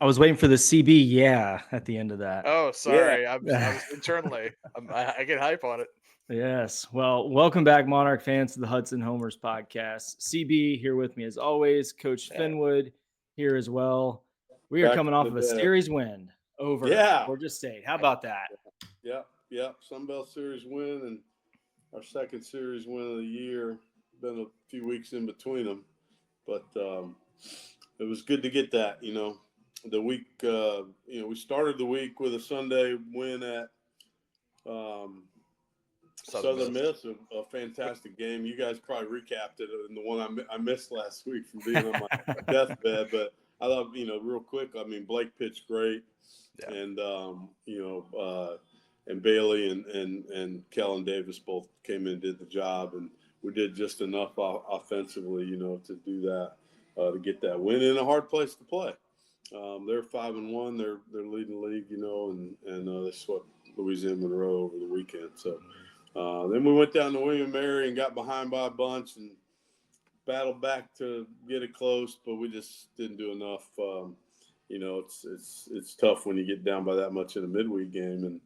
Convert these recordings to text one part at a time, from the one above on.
I was waiting for the CB, yeah, at the end of that. Oh, Yeah. sorry. I was internally. I get hype on it. Yes. Well, welcome back, Monarch fans, to the Hudson Homers podcast. CB here with me as always. Coach Finwood here as well. We are Back coming from off the of a dead. series win over Yeah. Georgia State. How about that? Yep. Yep. Sunbelt Series win and our second series win of the year. Been a few weeks in between them, but it was good to get that. The week. We started the week with a Sunday win at um, Southern Southern Miss. Miss, a fantastic game. You guys probably recapped it in the one I missed last week from being on my deathbed. But I thought, real quick, I mean, Blake pitched great. Yeah. And, and Bailey and Kellen Davis both came in and did the job. And we did just enough offensively, to do that, to get that win in a hard place to play. They're 5-1. They're leading the league, and they swept Louisiana Monroe over the weekend. So then we went down to William Mary and got behind by a bunch and battled back to get it close, but we just didn't do enough. It's tough when you get down by that much in a midweek game, and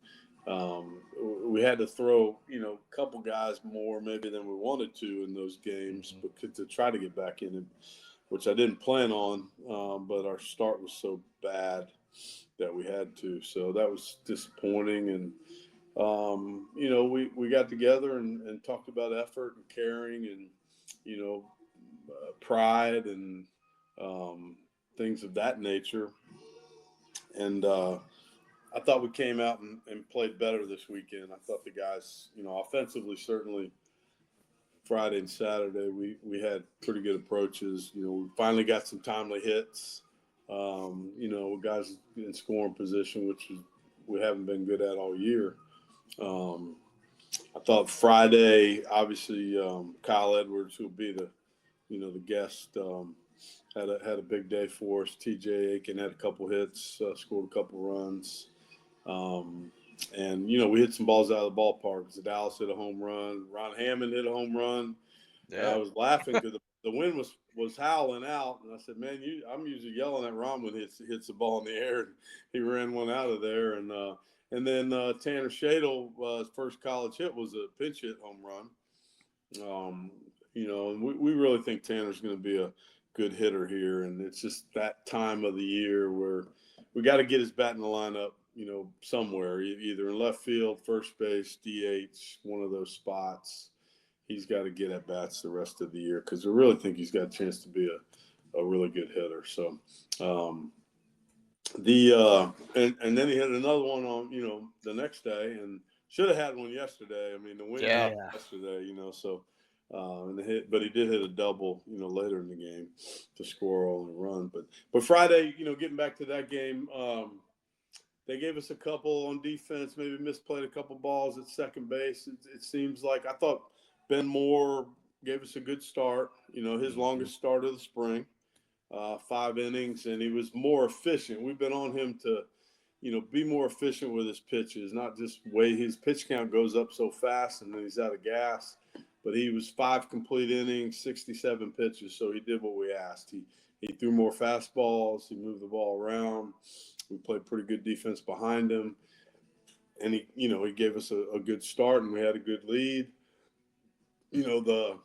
we had to throw a couple guys more maybe than we wanted to in those games, but to try to get back in it, which I didn't plan on. But our start was so bad that we had to, so that was disappointing. And we got together and talked about effort and caring and pride and things of that nature. And I thought we came out and played better this weekend. I thought the guys, offensively, certainly Friday and Saturday, we had pretty good approaches. We finally got some timely hits. Guys in scoring position, which we haven't been good at all year. I thought Friday, obviously, Kyle Edwards, who will be the guest, had a big day for us. TJ Aiken had a couple hits, scored a couple runs. And we hit some balls out of the ballpark. Dallas hit a home run. Ron Hammond hit a home run. Yeah. I was laughing because the wind was howling out, and I said, "Man, I'm usually yelling at Ron when he hits the ball in the air." And he ran one out of there, and then Tanner Shadle, his first college hit was a pinch hit home run. And we really think Tanner's going to be a good hitter here, and it's just that time of the year where we got to get his bat in the lineup, somewhere, either in left field, first base, DH, one of those spots. He's got to get at bats the rest of the year because I really think he's got a chance to be a really good hitter. So and then he had another one on the next day and should have had one yesterday. I mean the wind Yeah. yesterday, so but he did hit a double later in the game to score all in a run. But Friday, getting back to that game, they gave us a couple on defense, maybe misplayed a couple balls at second base. It seems like I thought Ben Moore gave us a good start, his longest start of the spring, 5 innings, and he was more efficient. We've been on him to, be more efficient with his pitches, not just way his pitch count goes up so fast and then he's out of gas. But he was 5 complete innings, 67 pitches, so he did what we asked. He threw more fastballs, he moved the ball around. We played pretty good defense behind him, and he gave us a good start, and we had a good lead. The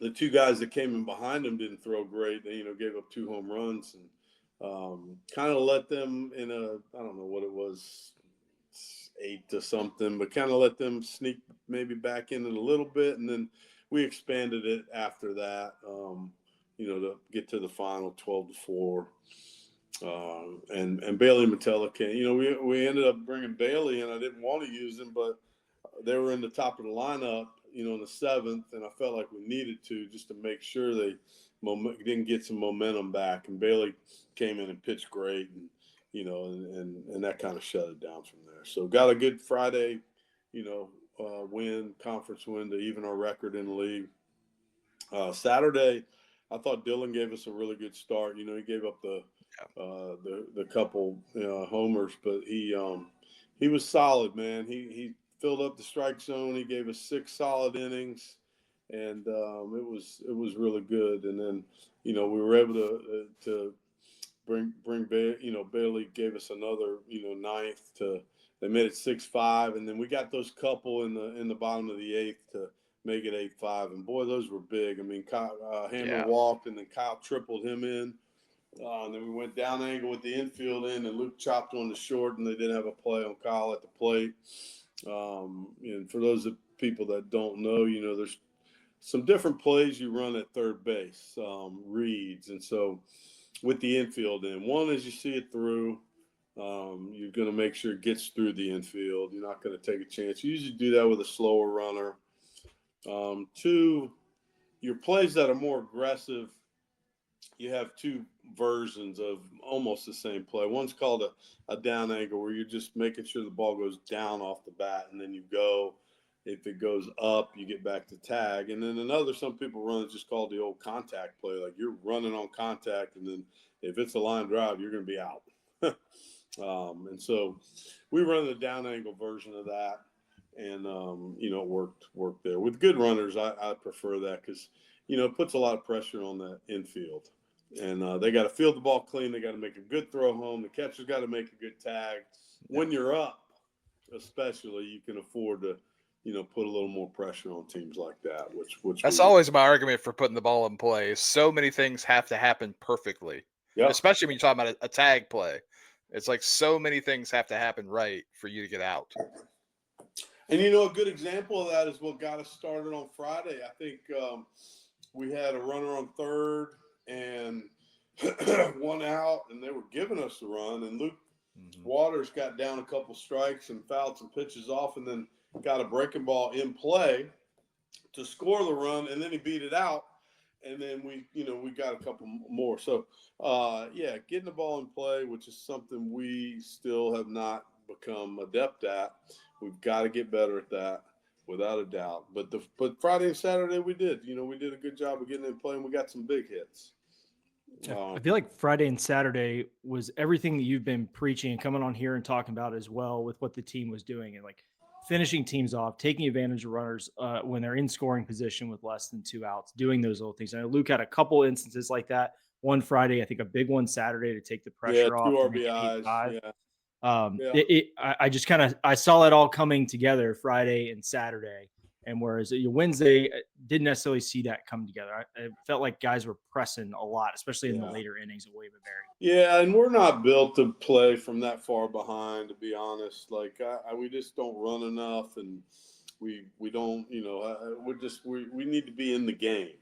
2 guys that came in behind him didn't throw great. They gave up 2 home runs and kind of let them in I don't know what it was, 8 to something, but kind of let them sneak maybe back in it a little bit, and then we expanded it after that. To get to the final 12-4. And Bailey Matella came. We ended up bringing Bailey in. I didn't want to use him, but they were in the top of the lineup, in the 7th, and I felt like we needed to just to make sure they didn't get some momentum back. And Bailey came in and pitched great, and and that kind of shut it down from there. So got a good Friday, conference win to even our record in the league. Saturday, I thought Dylan gave us a really good start. He gave up the couple homers, but he was solid, man. He filled up the strike zone. He gave us 6 solid innings, and it was really good. And then we were able to Bailey gave us another, ninth to. They made it 6-5, and then we got those couple in the bottom of the eighth to make it 8-5. And boy, those were big. I mean, Hammer walked, and then Kyle tripled him in. And then we went down angle with the infield in, and Luke chopped on the short, and they didn't have a play on Kyle at the plate. And for those of people that don't know, there's some different plays you run at third base, reads. And so with the infield in, one is you see it through. You're going to make sure it gets through the infield. You're not going to take a chance. You usually do that with a slower runner. Two, your plays that are more aggressive, you have two versions of almost the same play. One's called a down angle, where you're just making sure the ball goes down off the bat, and then you go. If it goes up, you get back to tag. And then another, some people run, is just called the old contact play. Like, you're running on contact, and then if it's a line drive, you're going to be out. And so we run the down angle version of that, and it worked there. With good runners, I prefer that, because it puts a lot of pressure on the infield, and they got to field the ball clean. They got to make a good throw home. The catcher's got to make a good tag. When you're up, especially, you can afford to put a little more pressure on teams like that. Which That's always my argument for putting the ball in play. So many things have to happen perfectly, especially when you're talking about a tag play. It's like so many things have to happen right for you to get out. And a good example of that is what got us started on Friday. I think we had a runner on third and one out, and they were giving us the run. And Luke Waters got down a couple strikes and fouled some pitches off, and then got a breaking ball in play to score the run, and then he beat it out. And then we got a couple more. So, getting the ball in play, which is something we still have not become adept at. We've got to get better at that, without a doubt. But Friday and Saturday we did. We did a good job of getting in play, and we got some big hits. I feel like Friday and Saturday was everything that you've been preaching and coming on here and talking about as well, with what the team was doing, and like finishing teams off, taking advantage of runners when they're in scoring position with less than 2 outs, doing those little things. I know Luke had a couple instances like that. One Friday, I think a big one Saturday to take the pressure off. 2 RBIs. I just I saw it all coming together Friday and Saturday. And whereas Wednesday didn't necessarily see that come together. I felt like guys were pressing a lot, especially in the later innings of William & Mary. Yeah, and we're not built to play from that far behind, to be honest. Like, we just don't run enough, and we don't, we need to be in the game.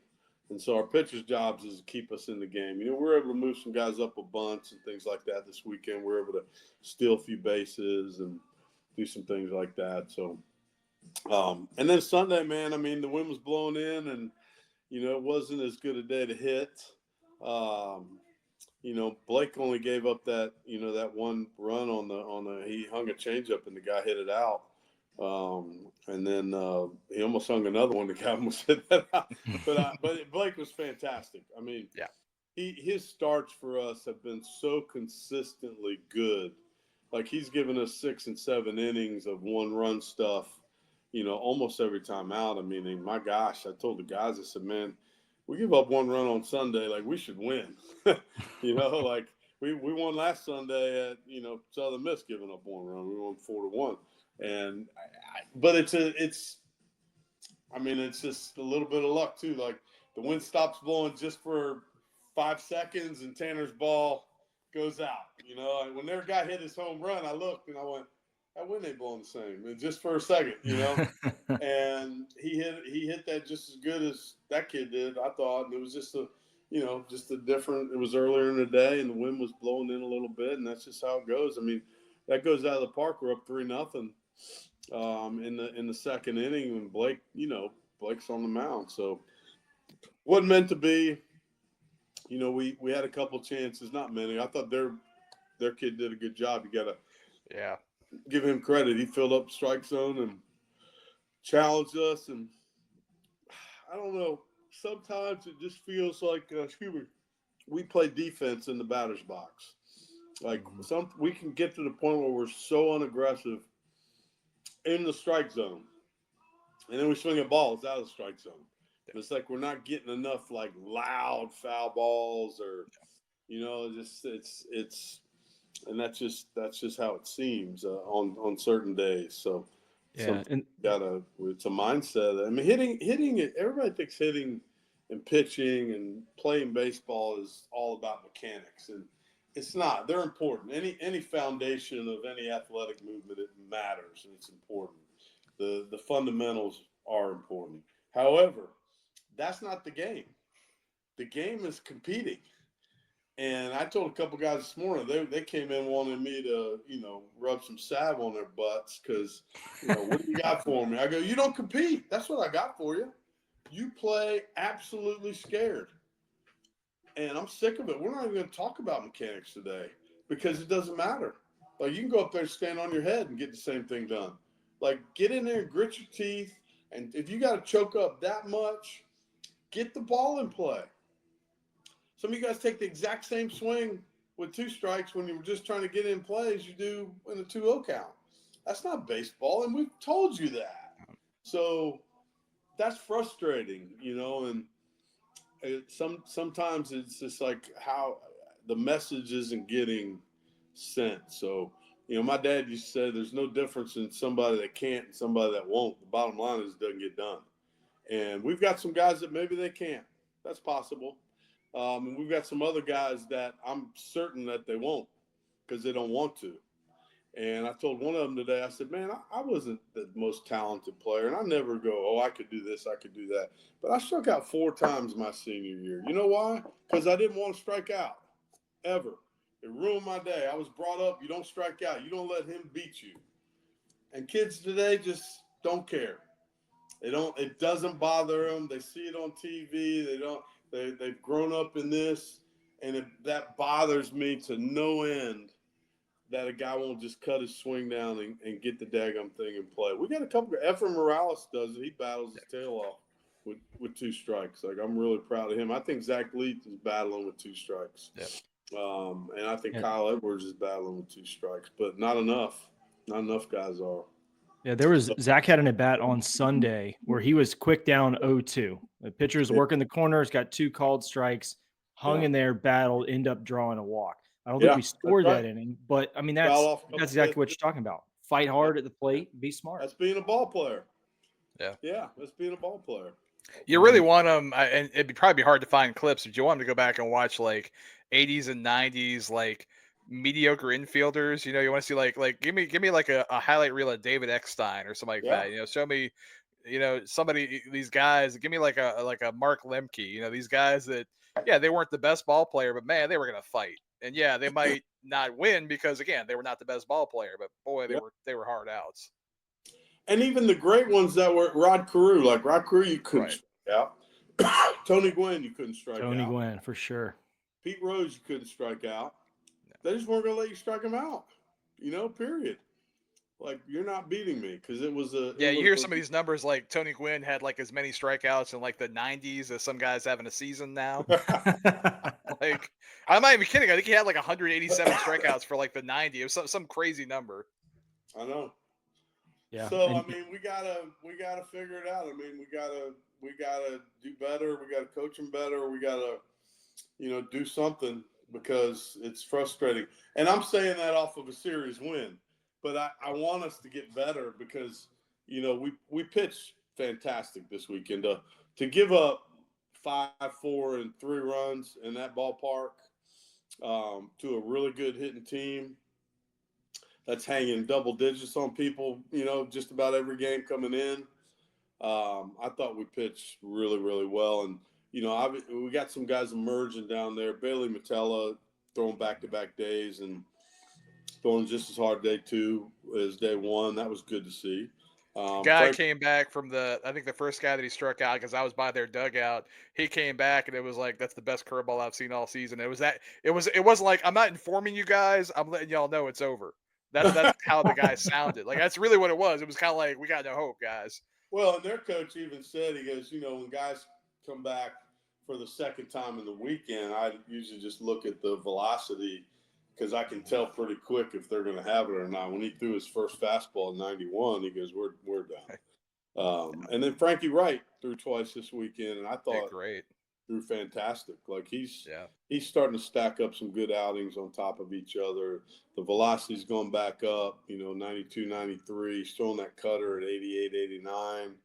And so our pitchers' jobs is to keep us in the game. We're able to move some guys up a bunch and things like that this weekend. We're able to steal a few bases and do some things like that. So, and then Sunday, man, I mean, the wind was blowing in, and, it wasn't as good a day to hit. Blake only gave up that, that one run he hung a changeup, and the guy hit it out. And then he almost hung another one. The guy almost hit that out. But Blake was fantastic. I mean, his starts for us have been so consistently good. Like, he's given us 6 and 7 innings of one-run stuff, almost every time out. I mean, my gosh, I told the guys, I said, man, we give up one run on Sunday, like, we should win. Like we won last Sunday at, Southern Miss giving up one run. We won 4-1. And but it's just a little bit of luck too. Like, the wind stops blowing just for 5 seconds, and Tanner's ball goes out. When their guy hit his home run, I looked and I went, that wind ain't blowing the same. And just for a second, and he hit that just as good as that kid did, I thought. And it was just a different. It was earlier in the day, and the wind was blowing in a little bit, and that's just how it goes. I mean, that goes out of the park. We're up 3-0 in the second inning, and Blake's on the mound, so wasn't meant to be. We had a couple chances, not many. I thought their kid did a good job. You gotta give him credit. He filled up strike zone and challenged us, and I don't know. Sometimes it just feels like we play defense in the batter's box. Like, we can get to the point where we're so unaggressive in the strike zone, and then we swing at balls out of the strike zone. And it's like we're not getting enough, like, loud foul balls or And that's just how it seems on certain days. So Yeah, and it's a mindset. I mean, hitting it. Everybody thinks hitting and pitching and playing baseball is all about mechanics, and it's not. They're important. Any foundation of any athletic movement, it matters and it's important. The fundamentals are important. However, that's not the game. The game is competing. And I told a couple guys this morning, they came in wanting me to, rub some salve on their butts because, what do you got for me? I go, you don't compete. That's what I got for you. You play absolutely scared. And I'm sick of it. We're not even going to talk about mechanics today because it doesn't matter. Like, you can go up there and stand on your head and get the same thing done. Like, get in there and grit your teeth. And if you got to choke up that much, get the ball in play. Some of you guys take the exact same swing with 2 strikes when you were just trying to get in play as you do in a 2-0 count. That's not baseball, and we've told you that. So that's frustrating, and sometimes it's just like how the message isn't getting sent. So, my dad used to say there's no difference in somebody that can't and somebody that won't. The bottom line is it doesn't get done. And we've got some guys that maybe they can't. That's possible. And we've got some other guys that I'm certain that they won't because they don't want to. And I told one of them today, I said, man, I wasn't the most talented player. And I never go, I could do this, I could do that. But I struck out 4 times my senior year. You know why? Because I didn't want to strike out, ever. It ruined my day. I was brought up, you don't strike out. You don't let him beat you. And kids today just don't care. It doesn't bother them. They see it on TV. They've grown up in this, and that bothers me to no end that a guy won't just cut his swing down and get the daggum thing in play. We got a couple – Efren Morales does it. He battles his tail off with 2 strikes. Like, I'm really proud of him. I think Zach Leith is battling with 2 strikes. Yep. And I think Kyle Edwards is battling with 2 strikes, but not enough. Not enough guys are. Yeah, Zach had an at bat on Sunday where he was quick down 0-2. The pitcher's working the corners, got 2 called strikes, hung in there, battled, end up drawing a walk. I don't think we scored that inning, but I mean that's exactly what you're talking about. Fight hard at the plate, be smart. That's being a ball player. Yeah, that's being a ball player. You really want them, and it'd probably be hard to find clips, but you want them to go back and watch like 80s and 90s, like mediocre infielders. You want to see like give me like a highlight reel of David Eckstein or something like that. Show me, somebody, these guys. Give me like a Mark Lemke. These guys that they weren't the best ball player, but man, they were gonna fight. And they might not win because again, they were not the best ball player, but boy, they were hard outs. And even the great ones that were Rod Carew, you couldn't strike out. Tony Gwynn, you couldn't strike out. Tony Gwynn, for sure. Pete Rose, you couldn't strike out. They just weren't going to let you strike him out, period. Like, you're not beating me because it was a – you hear some of these numbers like Tony Gwynn had like as many strikeouts in like the 90s as some guys having a season now. Like, I'm not even kidding. I think he had like 187 strikeouts for like the 90s. It was some crazy number. I know. Yeah. So I mean, we gotta figure it out. I mean, we gotta do better. We gotta coach them better. We gotta, do something because it's frustrating. And I'm saying that off of a series win, but I want us to get better because we pitched fantastic this weekend. To give up 5, 4, and 3 runs in that ballpark to a really good hitting team that's hanging double digits on people, just about every game coming in. I thought we pitched really, really well. And, we got some guys emerging down there. Bailey Matella throwing back-to-back days and throwing just as hard day 2 as day 1. That was good to see. Guy came back from I think the first guy that he struck out, because I was by their dugout. He came back and it was like, that's the best curveball I've seen all season. It wasn't like, I'm not informing you guys, I'm letting y'all know it's over. That's how the guy sounded. Like, that's really what it was. It was kind of like, we got no hope, guys. Well, and their coach even said, he goes, when guys come back for the second time in the weekend, I usually just look at the velocity because I can tell pretty quick if they're going to have it or not. When he threw his first fastball in 91, he goes, we're done. And then Frankie Wright threw twice this weekend, and I thought great. through fantastic. Like he's Yeah. starting to stack up some good outings on top of each other. The velocity's gone back up, 92, 93. He's throwing that cutter at 88, 89.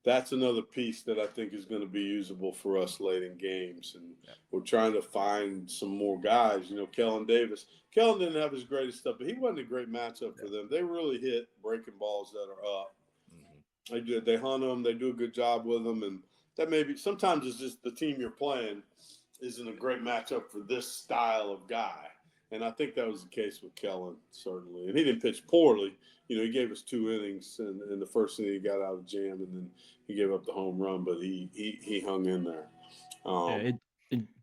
That's another piece that I think is going to be usable for us late in games. And we're trying to find some more guys. Kellen Davis. Kellen didn't have his greatest stuff, but he wasn't a great matchup for them. They really hit breaking balls that are up. They hunt them. They do a good job with them. And that maybe sometimes it's just the team you're playing isn't a great matchup for this style of guy. And I think that was the case with Kellen, certainly. And he didn't pitch poorly. He gave us 2 innings, and the first inning he got out of jam, and then he gave up the home run, but he hung in there.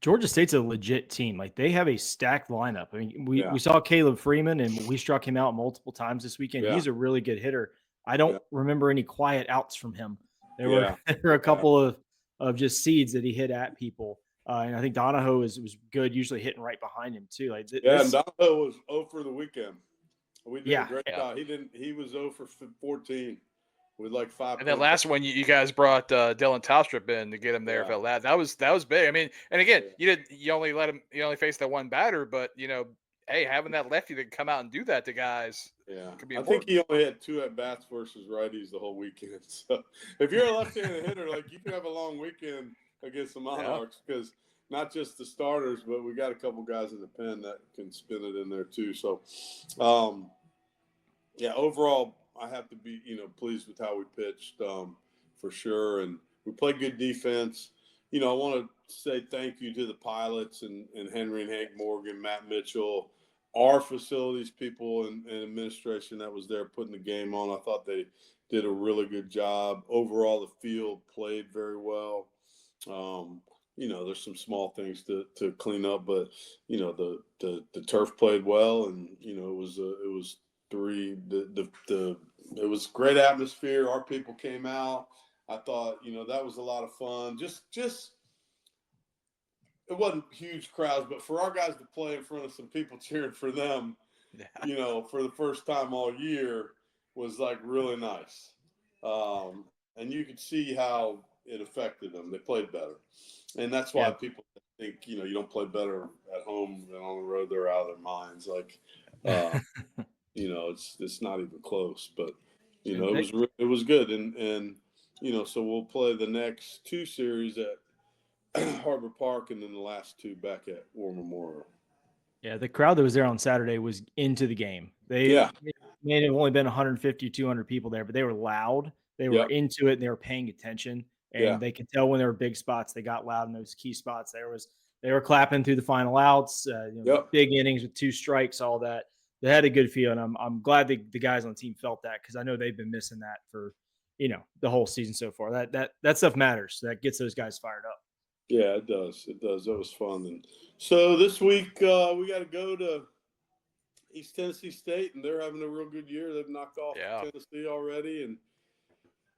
Georgia State's a legit team. Like they have a stacked lineup. I mean, we saw Caleb Freeman, and we struck him out multiple times this weekend. Yeah. He's a really good hitter. I don't remember any quiet outs from him. There were a couple of just seeds that he hit at people. And I think Donahoe was good, usually hitting right behind him too. Like and Donahoe was 0 for the weekend. We did a great job. He was 0 for 14 with like 5. And then last one, you guys brought Dylan Taustrup in to get him there for that. That was big. I mean, and again, you only faced that one batter, but hey, having that lefty that can come out and do that to guys. Yeah, could be I important. think he only had 2 at-bats versus righties the whole weekend. So if you're a left-handed hitter, like you can have a long weekend against the Monarchs because not just the starters, but we got a couple guys in the pen that can spin it in there too. So, overall, I have to be pleased with how we pitched for sure, and we played good defense. I want to say thank you to the pilots and Henry and Hank Morgan, Matt Mitchell, our facilities people and administration that was there putting the game on. I thought they did a really good job. Overall, the field played very well. There's some small things to clean up, but the turf played well, and it was 3. It was great atmosphere. Our people came out. I thought that was a lot of fun. Just it wasn't huge crowds, but for our guys to play in front of some people cheering for them, for the first time all year was like really nice. And you could see how it affected them. They played better. And that's why people think, you don't play better at home than on the road. They're out of their minds. Like, it's not even close, but it was good. And so we'll play the next 2 series at Harbor Park, and then the last 2 back at War Memorial. Yeah, the crowd that was there on Saturday was into the game. They may have only been 150, 200 people there, but they were loud. They were into it, and they were paying attention. And they could tell when there were big spots, they got loud in those key spots. They were clapping through the final outs, big innings with 2 strikes, all that. They had a good feel, and I'm glad the guys on the team felt that because I know they've been missing that for the whole season so far. That stuff matters. That gets those guys fired up. Yeah, it does. It does. That was fun. And so this week we got to go to East Tennessee State, and they're having a real good year. They've knocked off Tennessee already, and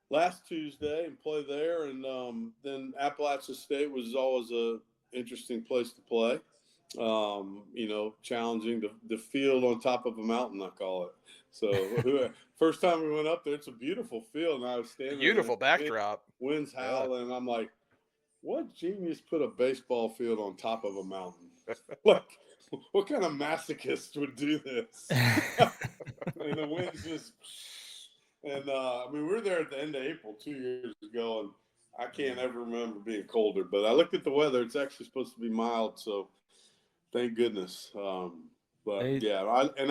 last Tuesday and play there. And then Appalachian State was always a interesting place to play. Challenging the field on top of a mountain, I call it. So first time we went up there, it's a beautiful field, and I was standing beautiful there, backdrop. Winds howling, and I'm like, what genius put a baseball field on top of a mountain? Like, what kind of masochist would do this? And the winds just – and, we were there at the end of April 2 years ago, and I can't ever remember being colder. But I looked at the weather. It's actually supposed to be mild, so thank goodness. I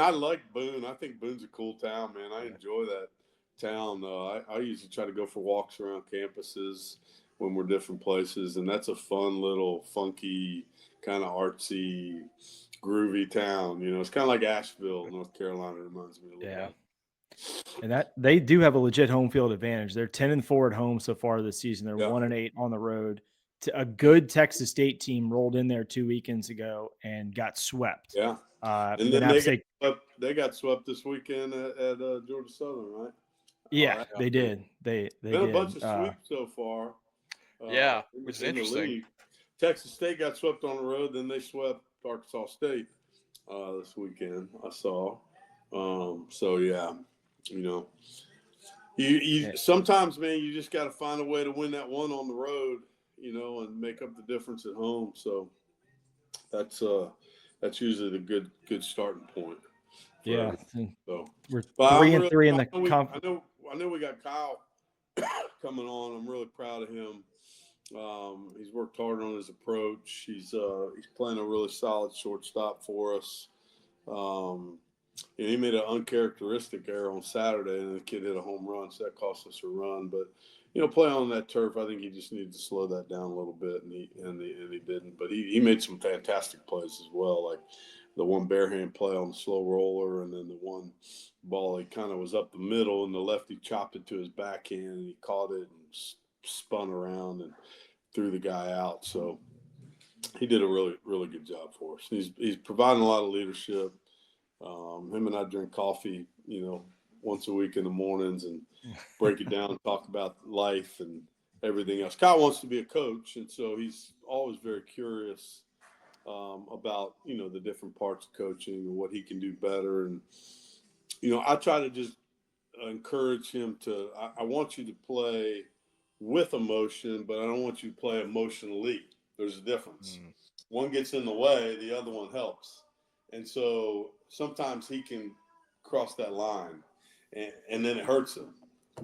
like Boone. I think Boone's a cool town, man. I enjoy that town. I usually try to go for walks around campuses when we're different places, and that's a fun little funky kind of artsy groovy town. It's kind of like Asheville, North Carolina. Reminds me a little bit. And that they do have a legit home field advantage. They're 10-4 at home so far this season. They're 1-8 on the road. A good Texas State team rolled in there 2 weekends ago and got swept. Yeah, and then they got swept this weekend at Georgia Southern, right? Yeah, they did. They been did. A bunch of sweeps so far. Which is interesting. Texas State got swept on the road, then they swept Arkansas State this weekend. I saw. You sometimes, man, you just got to find a way to win that one on the road. and make up the difference at home. So that's usually the good starting point. Yeah. So We're but 3-3 in the I know we got Kyle coming on. I'm really proud of him. He's worked hard on his approach. He's playing a really solid shortstop for us. He made an uncharacteristic error on Saturday, and the kid hit a home run, so that cost us a run. But playing on that turf, I think he just needed to slow that down a little bit, and he didn't. But he made some fantastic plays as well, like the one barehand play on the slow roller, and then the one ball he kind of was up the middle, and the lefty chopped it to his backhand, and he caught it and spun around and threw the guy out. So he did a really, really good job for us. He's providing a lot of leadership. Him and I drink coffee, once a week in the mornings and break it down and talk about life and everything else. Kyle wants to be a coach, and so he's always very curious about, the different parts of coaching and what he can do better. And, I try to just encourage him to, I want you to play with emotion, but I don't want you to play emotionally. There's a difference. One gets in the way, the other one helps. And so sometimes he can cross that line and then it hurts him.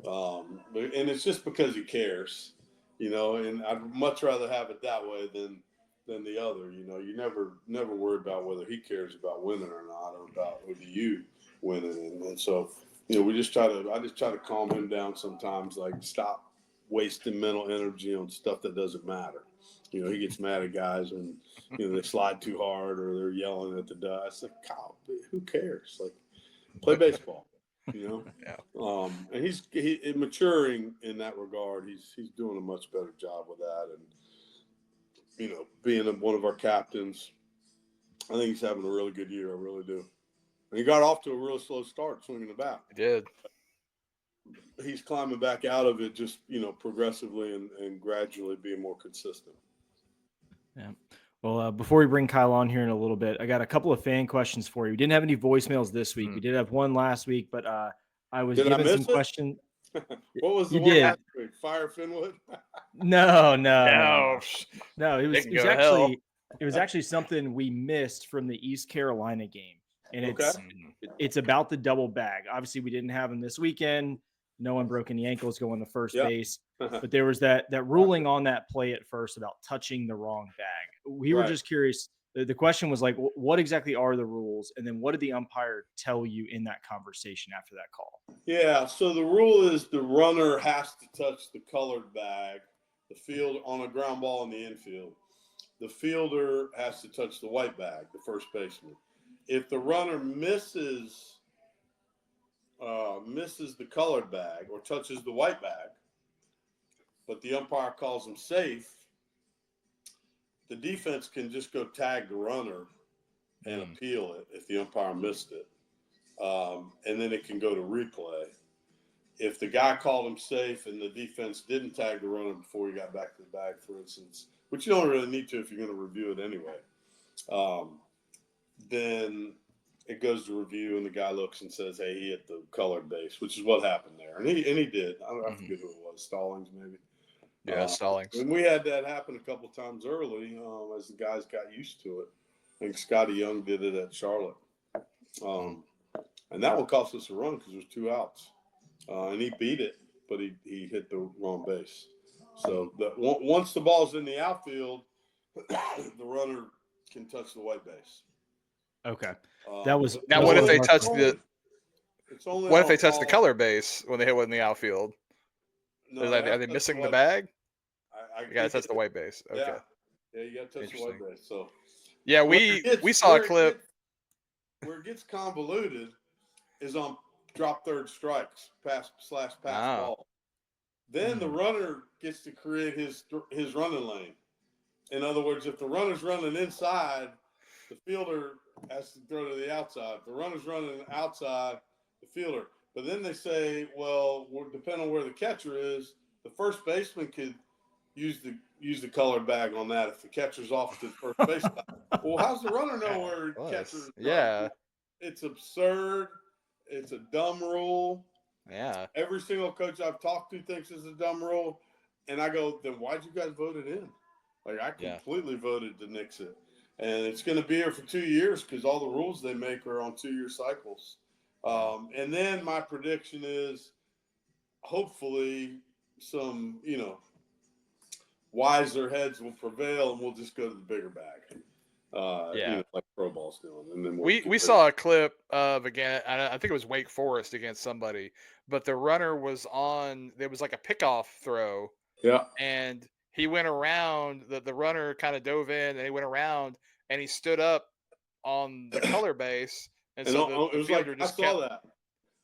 And it's just because he cares, and I'd much rather have it that way than the other. You never worry about whether he cares about winning or not, or about whether you winning. And so, I just try to calm him down sometimes, like stop wasting mental energy on stuff that doesn't matter. He gets mad at guys when, they slide too hard or they're yelling at the duck. I said, Kyle, who cares? Like, play baseball, Yeah. And he's maturing in that regard. He's doing a much better job with that. And, being one of our captains, I think he's having a really good year. I really do. And he got off to a real slow start swinging the bat. He did. He's climbing back out of it just, progressively and gradually being more consistent. Yeah. Well, before we bring Kyle on here in a little bit, I got a couple of fan questions for you. We didn't have any voicemails this week. We did have one last week, but I was given some questions. What was the you one did. last week? Fire Finwood? No. It was actually something we missed from the East Carolina game, and it's about the double bag. Obviously, we didn't have him this weekend. No one broke any ankles going to first base, but there was that ruling on that play at first about touching the wrong bag. We were just curious. The question was like, what exactly are the rules? And then what did the umpire tell you in that conversation after that call? Yeah, so the rule is the runner has to touch the colored bag, the field on a ground ball in the infield. The fielder has to touch the white bag, the first baseman. If the runner misses the colored bag or touches the white bag, but the umpire calls him safe, the defense can just go tag the runner and appeal it if the umpire missed it. And then it can go to replay. If the guy called him safe and the defense didn't tag the runner before he got back to the bag, for instance, which you don't really need to if you're going to review it anyway, then it goes to review and the guy looks and says, hey, he hit the colored base, which is what happened there. And he did. I forget who it was. Stallings, maybe. Yeah, Stallings. And we had that happen a couple times early as the guys got used to it. I think Scotty Young did it at Charlotte. And that one cost us a run because there was 2 outs. And he beat it, but he hit the wrong base. So once the ball's in the outfield, the runner can touch the white base. Okay. Now, what if they touch the color base when they hit one in the outfield? No, are they missing the bag? You gotta touch the white base. Okay. Yeah, you gotta touch the white base. So yeah, we saw a clip. Where it gets convoluted is on drop third strikes, pass ball. Then the runner gets to create his running lane. In other words, if the runner's running inside, the fielder has to throw to the outside. If the runner's running outside, the fielder. But then they say, well, depending on where the catcher is, the first baseman could use the colored bag on that if the catcher's off to the first base. Well, how's the runner know where the catcher is? Yeah. It's absurd. It's a dumb rule. Yeah. Every single coach I've talked to thinks it's a dumb rule. And I go, then why'd you guys vote it in? Like, I completely voted to nix it. And it's going to be here for 2 years because all the rules they make are on 2-year cycles. And then my prediction is hopefully some, wiser heads will prevail and we'll just go to the bigger bag. Like pro ball's doing. And then we saw a clip of, again, I think it was Wake Forest against somebody, but the runner was there was like a pickoff throw. Yeah. And he went around, the runner kind of dove in and he went around and he stood up on the color base. And so it was like, I saw that.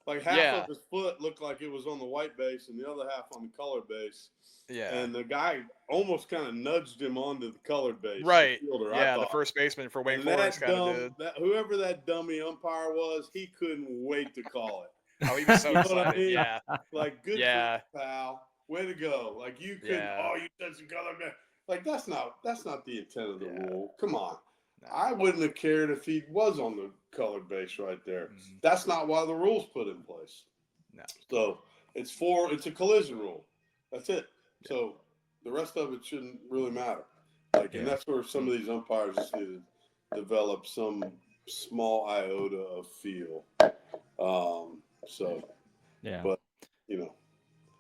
Like half of his foot looked like it was on the white base and the other half on the colored base. Yeah. And the guy almost kind of nudged him onto the colored base. Right. The fielder, yeah, the first baseman for Wake Forest kind of did. Whoever that dummy umpire was, he couldn't wait to call it. Oh, he was so you know excited. What I mean? Yeah. Like, good for you, pal. Way to go. Like, you couldn't, you said some color. Like, that's not the intent of the rule. Come on. No. I wouldn't have cared if he was on the colored base right there. Mm-hmm. That's not why the rule's put in place. No. So it's a collision rule. That's it. Yeah. So the rest of it shouldn't really matter. And that's where some of these umpires just need to develop some small iota of feel. But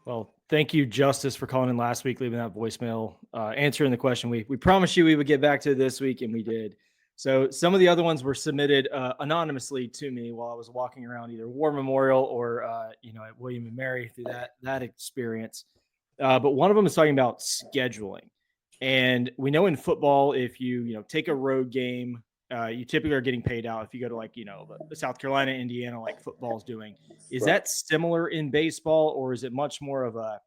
Well, thank you, Justice, for calling in last week, leaving that voicemail, answering the question. We promised you we would get back to it this week, and we did. So some of the other ones were submitted anonymously to me while I was walking around either War Memorial or at William and Mary through that experience. But one of them is talking about scheduling, and we know in football, if you take a road game, you typically are getting paid out. If you go to the South Carolina, Indiana, like football's doing, is that similar in baseball, or is it much more of a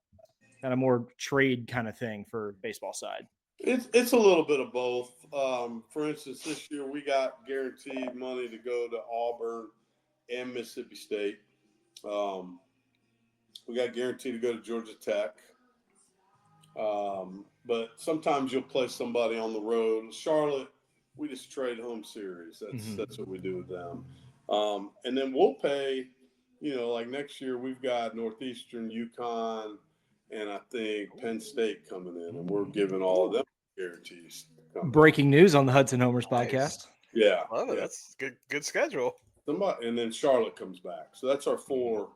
kind of more trade kind of thing for baseball side? It's a little bit of both. For instance, this year we got guaranteed money to go to Auburn and Mississippi State. We got guaranteed to go to Georgia Tech. But sometimes you'll play somebody on the road. Charlotte, we just trade home series. That's what we do with them. And then we'll pay, like next year we've got Northeastern, UConn, and I think Penn State coming in, and we're giving all of them guarantees. Breaking news on the Hudson Homers podcast. Yeah. Love it. That's good schedule. And then Charlotte comes back. So that's our four,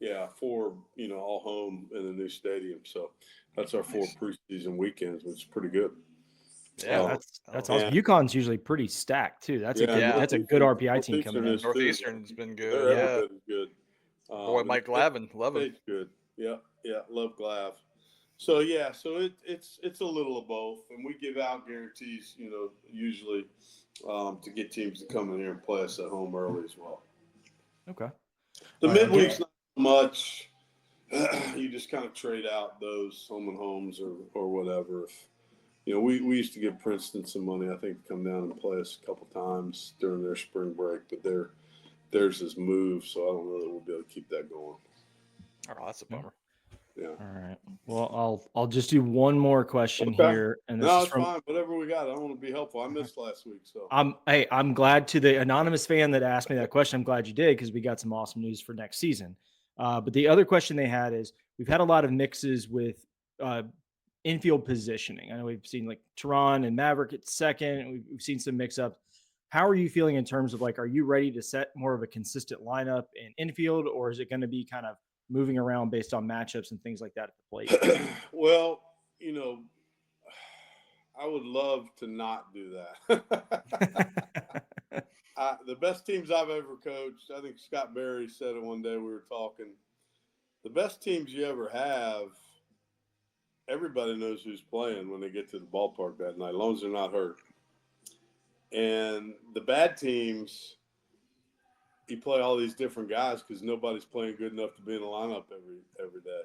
all home in the new stadium. So that's our 4 preseason weekends, which is pretty good. Yeah, that's awesome. UConn's usually pretty stacked too. That's a good RPI team coming in. Northeastern's been good. They're good. Boy, Mike Glavin, love him. Good. Yeah, love Glav. So it's a little of both, and we give out guarantees, usually to get teams to come in here and play us at home early as well. Okay. The midweek's not much. You just kind of trade out those home and homes or whatever. If we used to give Princeton some money, I think, to come down and play us a couple times during their spring break, but theirs is moved, so I don't know that we'll be able to keep that going. Oh, that's a bummer. Yeah. All right. Well, I'll just do one more question here, and this is fine. Whatever we got, I want to be helpful. I missed last week, so I'm glad, to the anonymous fan that asked me that question. I'm glad you did, because we got some awesome news for next season. But the other question they had is, we've had a lot of mixes with infield positioning. I know we've seen like Tehran and Maverick at second. We've seen some mix-ups. How are you feeling in terms of are you ready to set more of a consistent lineup in infield, or is it going to be kind of moving around based on matchups and things like that at the plate? Well, I would love to not do that. The best teams I've ever coached, I think Scott Berry said it one day, we were talking, the best teams you ever have, everybody knows who's playing when they get to the ballpark that night, as long as they're not hurt. And the bad teams, you play all these different guys because nobody's playing good enough to be in the lineup every day.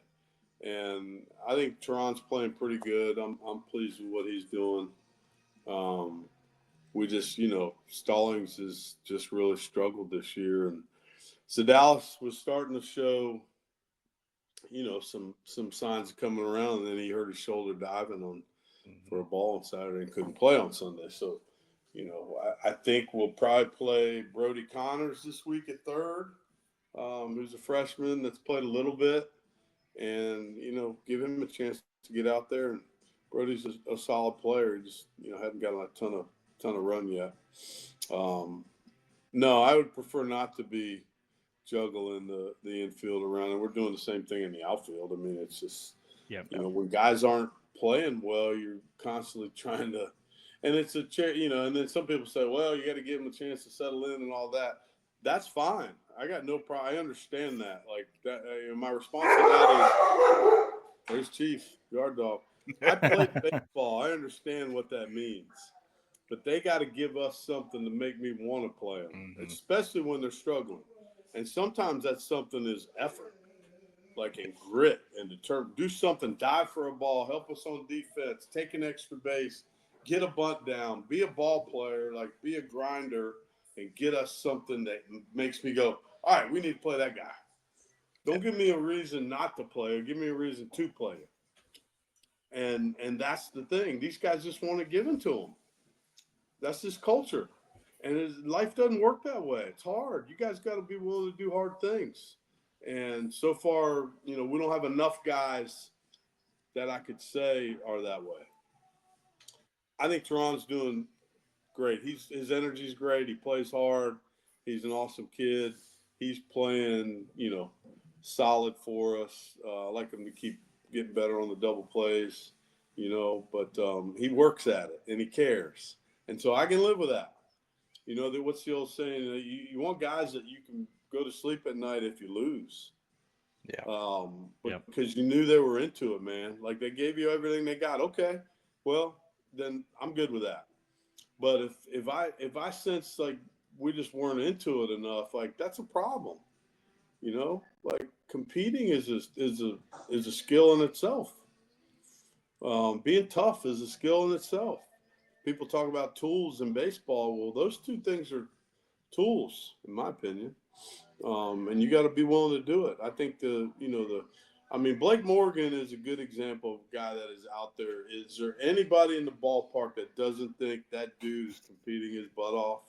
And I think Tehran's playing pretty good. I'm pleased with what he's doing. We just, Stallings has just really struggled this year. And so Dallas was starting to show, some signs of coming around, and then he hurt his shoulder diving for a ball on Saturday and couldn't play on Sunday. So, I think we'll probably play Brody Connors this week at third, who's a freshman that's played a little bit, and, give him a chance to get out there. And Brody's a solid player. He just, hadn't gotten a ton of run yet. No, I would prefer not to be juggling the infield around, and we're doing the same thing in the outfield. I mean, it's just, when guys aren't playing well, you're constantly trying to, and it's and then some people say, well, you got to give them a chance to settle in and all that. That's fine. I got no problem. I understand that. Like that, my response to that is, there's Chief, yard dog. I played baseball. I understand what that means. But they got to give us something to make me want to play them, especially when they're struggling. And sometimes that something is effort, like in grit and determined. Do something, dive for a ball, help us on defense, take an extra base, get a bunt down, be a ball player, like be a grinder, and get us something that makes me go, all right, we need to play that guy. Don't give me a reason not to play or give me a reason to play it. And that's the thing. These guys just want it given to them. That's this culture. And life doesn't work that way. It's hard. You guys got to be willing to do hard things. And so far, we don't have enough guys that I could say are that way. I think Teron's doing great. His energy's great. He plays hard. He's an awesome kid. He's playing, solid for us. I like him to keep getting better on the double plays, but he works at it and he cares. And so I can live with that. What's the old saying? You want guys that you can go to sleep at night if you lose. Yeah. Because you knew they were into it, man. Like they gave you everything they got. Okay, well, then I'm good with that. But if I sense like we just weren't into it enough, like that's a problem. Like competing is a skill in itself. Being tough is a skill in itself. People talk about tools in baseball. Well, those two things are tools, in my opinion. And you got to be willing to do it. I think Blake Morgan is a good example of a guy that is out there. Is there anybody in the ballpark that doesn't think that dude is competing his butt off?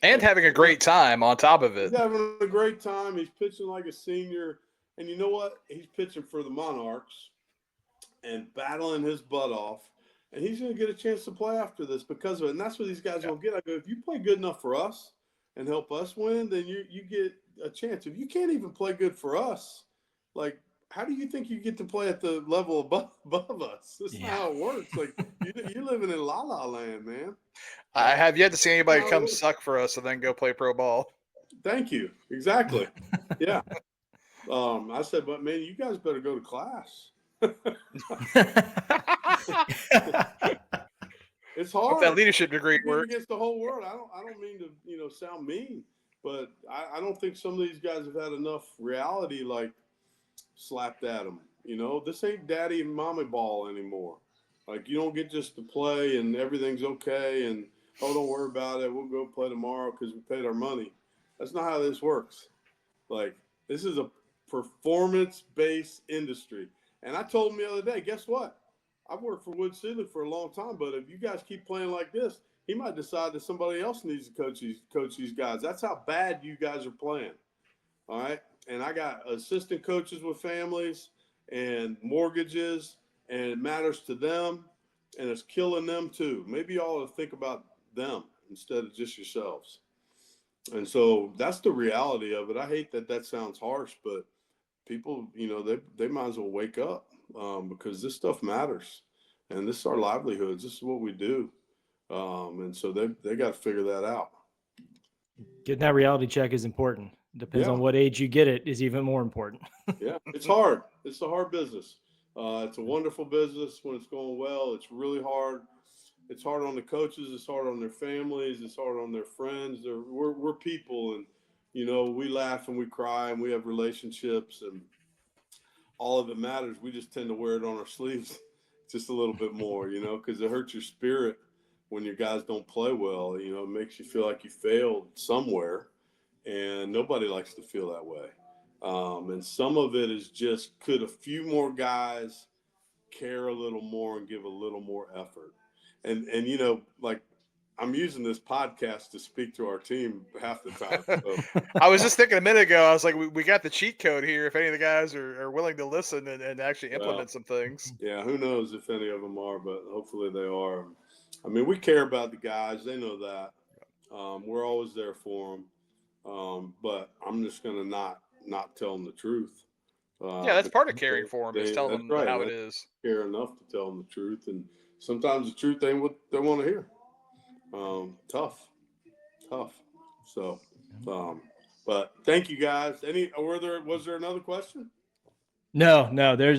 And having a great time on top of it. He's having a great time. He's pitching like a senior. And you know what? He's pitching for the Monarchs and battling his butt off. And he's going to get a chance to play after this because of it. And that's what these guys don't get. I go, if you play good enough for us and help us win, then you get a chance. If you can't even play good for us, like, how do you think you get to play at the level above us? That's not how it works. Like, you're living in la-la land, man. I have yet to see anybody come suck for us and then go play pro ball. Thank you. Exactly. Yeah. I said, but, man, you guys better go to class. It's hard. Hope that leadership degree works against the whole world. I don't mean to sound mean, but I don't think some of these guys have had enough reality like slapped at them. This ain't daddy and mommy ball anymore. Like you don't get just to play and everything's okay and don't worry about it. We'll go play tomorrow because we paid our money. That's not how this works. Like this is a performance-based industry. And I told him the other day, guess what? I've worked for Wood Sidley for a long time, but if you guys keep playing like this, he might decide that somebody else needs to coach these guys. That's how bad you guys are playing. All right? And I got assistant coaches with families and mortgages, and it matters to them, and it's killing them too. Maybe you ought to think about them instead of just yourselves. And so that's the reality of it. I hate that sounds harsh, but people, they might as well wake up because this stuff matters, and this is our livelihoods. This is what we do, and so they got to figure that out. Getting that reality check is important. Depends on what age you get it is even more important. Yeah, it's hard. It's a hard business. It's a wonderful business when it's going well. It's really hard. It's hard on the coaches. It's hard on their families. It's hard on their friends. We're people, and we laugh and we cry and we have relationships, and all of it matters. We just tend to wear it on our sleeves just a little bit more, because it hurts your spirit when your guys don't play well. It makes you feel like you failed somewhere, and nobody likes to feel that way. And some of it is just, could a few more guys care a little more and give a little more effort? And like I'm using this podcast to speak to our team half the time. So. I was just thinking a minute ago, I was like, we got the cheat code here if any of the guys are willing to listen and actually implement some things. Yeah, who knows if any of them are, but hopefully they are. I mean, we care about the guys. They know that. We're always there for them. But I'm just going to not tell them the truth. Yeah, that's part of caring for them is telling them right. how it is. Care enough to tell them the truth. And sometimes the truth ain't what they want to hear. Tough. So, but thank you guys. Was there another question? No.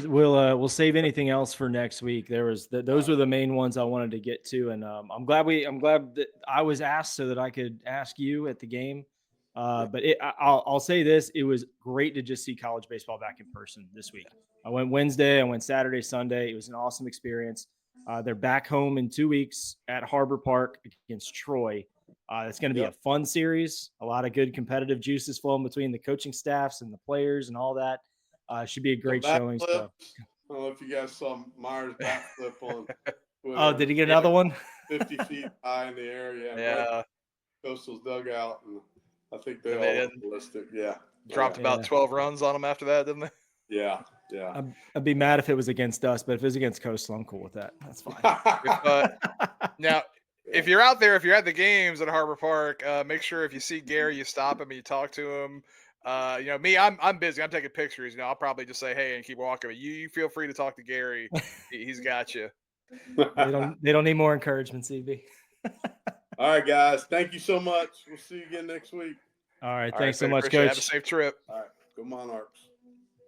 We'll save anything else for next week. Those were the main ones I wanted to get to, and I'm glad that I was asked so that I could ask you at the game. But I'll say this: it was great to just see college baseball back in person this week. I went Wednesday, I went Saturday, Sunday. It was an awesome experience. They're back home in 2 weeks at Harbor Park against Troy. It's going to be a fun series. A lot of good competitive juices flowing between the coaching staffs and the players and all that. Should be a great showing. So. I don't know if you guys saw Myers' bat flip on Twitter. Oh, did he get another one? 50 feet high in the air. Yeah. Right Coastal's dugout, and I think they all went ballistic. Yeah. Dropped about 12 runs on them after that, didn't they? Yeah. I'd be mad if it was against us, but if it was against Coastal, I'm cool with that. That's fine. Now, if you're out there, if you're at the games at Harbor Park, make sure if you see Gary, you stop him and you talk to him. Me, I'm busy. I'm taking pictures. I'll probably just say hey and keep walking. But you feel free to talk to Gary. He's got you. They don't need more encouragement, CB. All right, guys. Thank you so much. We'll see you again next week. All right. Thanks so much, Coach. Have a safe trip. All right. Go Monarchs.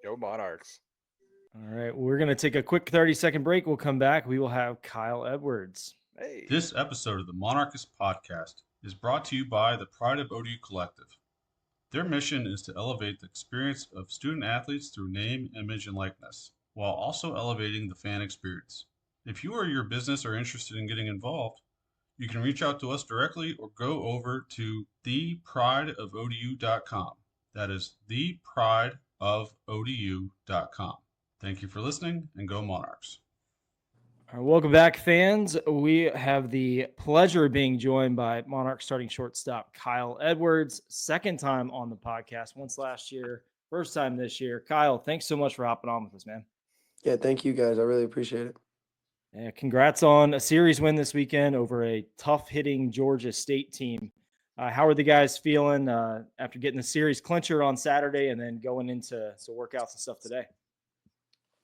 Go Monarchs. All right. We're going to take a quick 30-second break. We'll come back. We will have Kyle Edwards. Hey. This episode of the Monarchist Podcast is brought to you by the Pride of ODU Collective. Their mission is to elevate the experience of student athletes through name, image, and likeness, while also elevating the fan experience. If you or your business are interested in getting involved, you can reach out to us directly or go over to theprideofodu.com. That is theprideofodu.com. Thank you for listening, and go Monarchs. All right, welcome back, fans. We have the pleasure of being joined by Monarch starting shortstop Kyle Edwards. Second time on the podcast, once last year, first time this year. Kyle, thanks so much for hopping on with us, man. Yeah, thank you guys. I really appreciate it. Yeah, congrats on a series win this weekend over a tough-hitting Georgia State team. How are the guys feeling after getting the series clincher on Saturday and then going into some workouts and stuff today?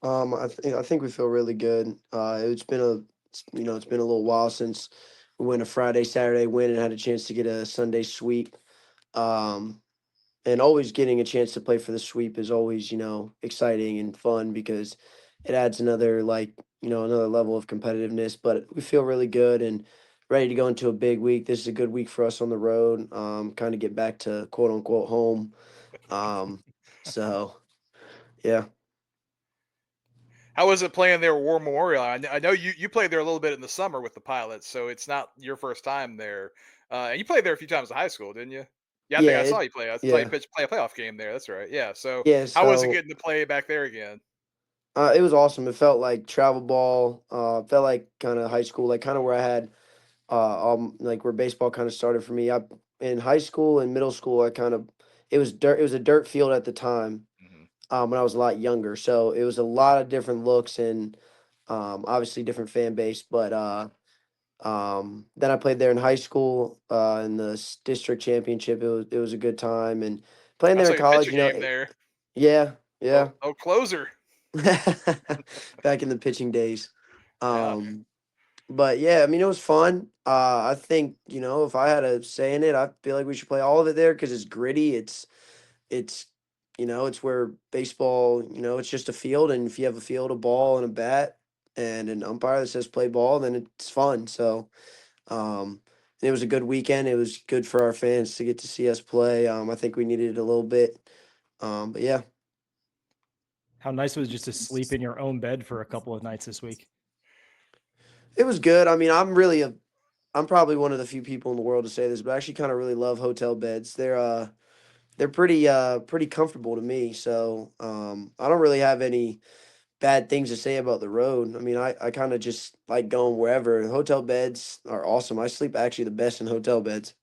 I think we feel really good. It's been a little while since we went a Friday, Saturday win and had a chance to get a Sunday sweep. And always getting a chance to play for the sweep is always, exciting and fun because it adds another level of competitiveness. But we feel really good and ready to go into a big week. This is a good week for us on the road. Kind of get back to quote unquote home. So yeah. How was it playing there at War Memorial? I know you played there a little bit in the summer with the Pilots, so it's not your first time there. And you played there a few times in high school, didn't you? Yeah, I think I saw you play. I saw you play a playoff game there. That's right. Yeah. So how was it getting to play back there again? It was awesome. It felt like travel ball. Felt like kind of high school, like kind of where I had, like where baseball kind of started for me. In high school and middle school, it was dirt. It was a dirt field at the time. When I was a lot younger. So it was a lot of different looks and obviously different fan base. But then I played there in high school in the district championship. It was a good time. And playing there in college, there. Yeah. Oh, closer. Back in the pitching days. But yeah, I mean, it was fun. I think, if I had a say in it, I feel like we should play all of it there because it's gritty. It's it's where baseball, it's just a field. And if you have a field, a ball, and a bat, and an umpire that says play ball, then it's fun. So it was a good weekend. It was good for our fans to get to see us play. I think we needed it a little bit. But yeah. How nice was it just to sleep in your own bed for a couple of nights this week? It was good. I mean, I'm probably one of the few people in the world to say this, but I actually kind of really love hotel beds. They're pretty comfortable to me. So I don't really have any bad things to say about the road. I mean, I kind of just like going wherever. Hotel beds are awesome. I sleep actually the best in hotel beds.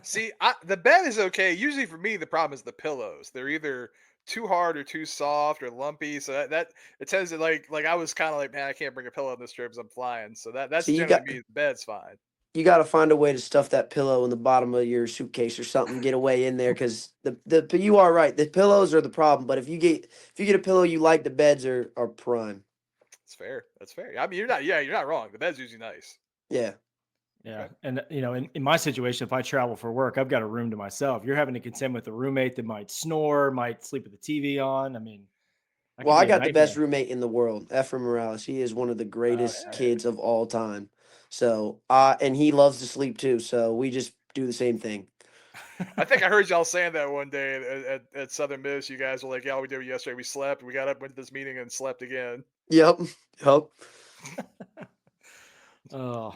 See, the bed is okay. Usually for me, the problem is the pillows. They're either too hard or too soft or lumpy. So that it tends to like I was kind of like, man, I can't bring a pillow on this trip as I'm flying. So that's So generally me. The bed's fine. you got to find a way to stuff that pillow in the bottom of your suitcase or something, get away in there because you are right. The pillows are the problem, but if you get a pillow you like, the beds are prime. It's fair. That's fair. I mean, you're not wrong. The bed's usually nice. Yeah. Yeah. Okay. And, in my situation, if I travel for work, I've got a room to myself. You're having to contend with a roommate that might snore, might sleep with the TV on. I mean, that Well, can I be a got the best nightmare. roommate in the world, Ephraim Morales. He is one of the Oh, greatest yeah. kids of all time. So, and he loves to sleep too. So we just do the same thing. I think I heard y'all saying that one day at Southern Miss. You guys were like, "Yeah, all we did yesterday. We slept. We got up, went to this meeting, and slept again." Yep. Yep. Oh,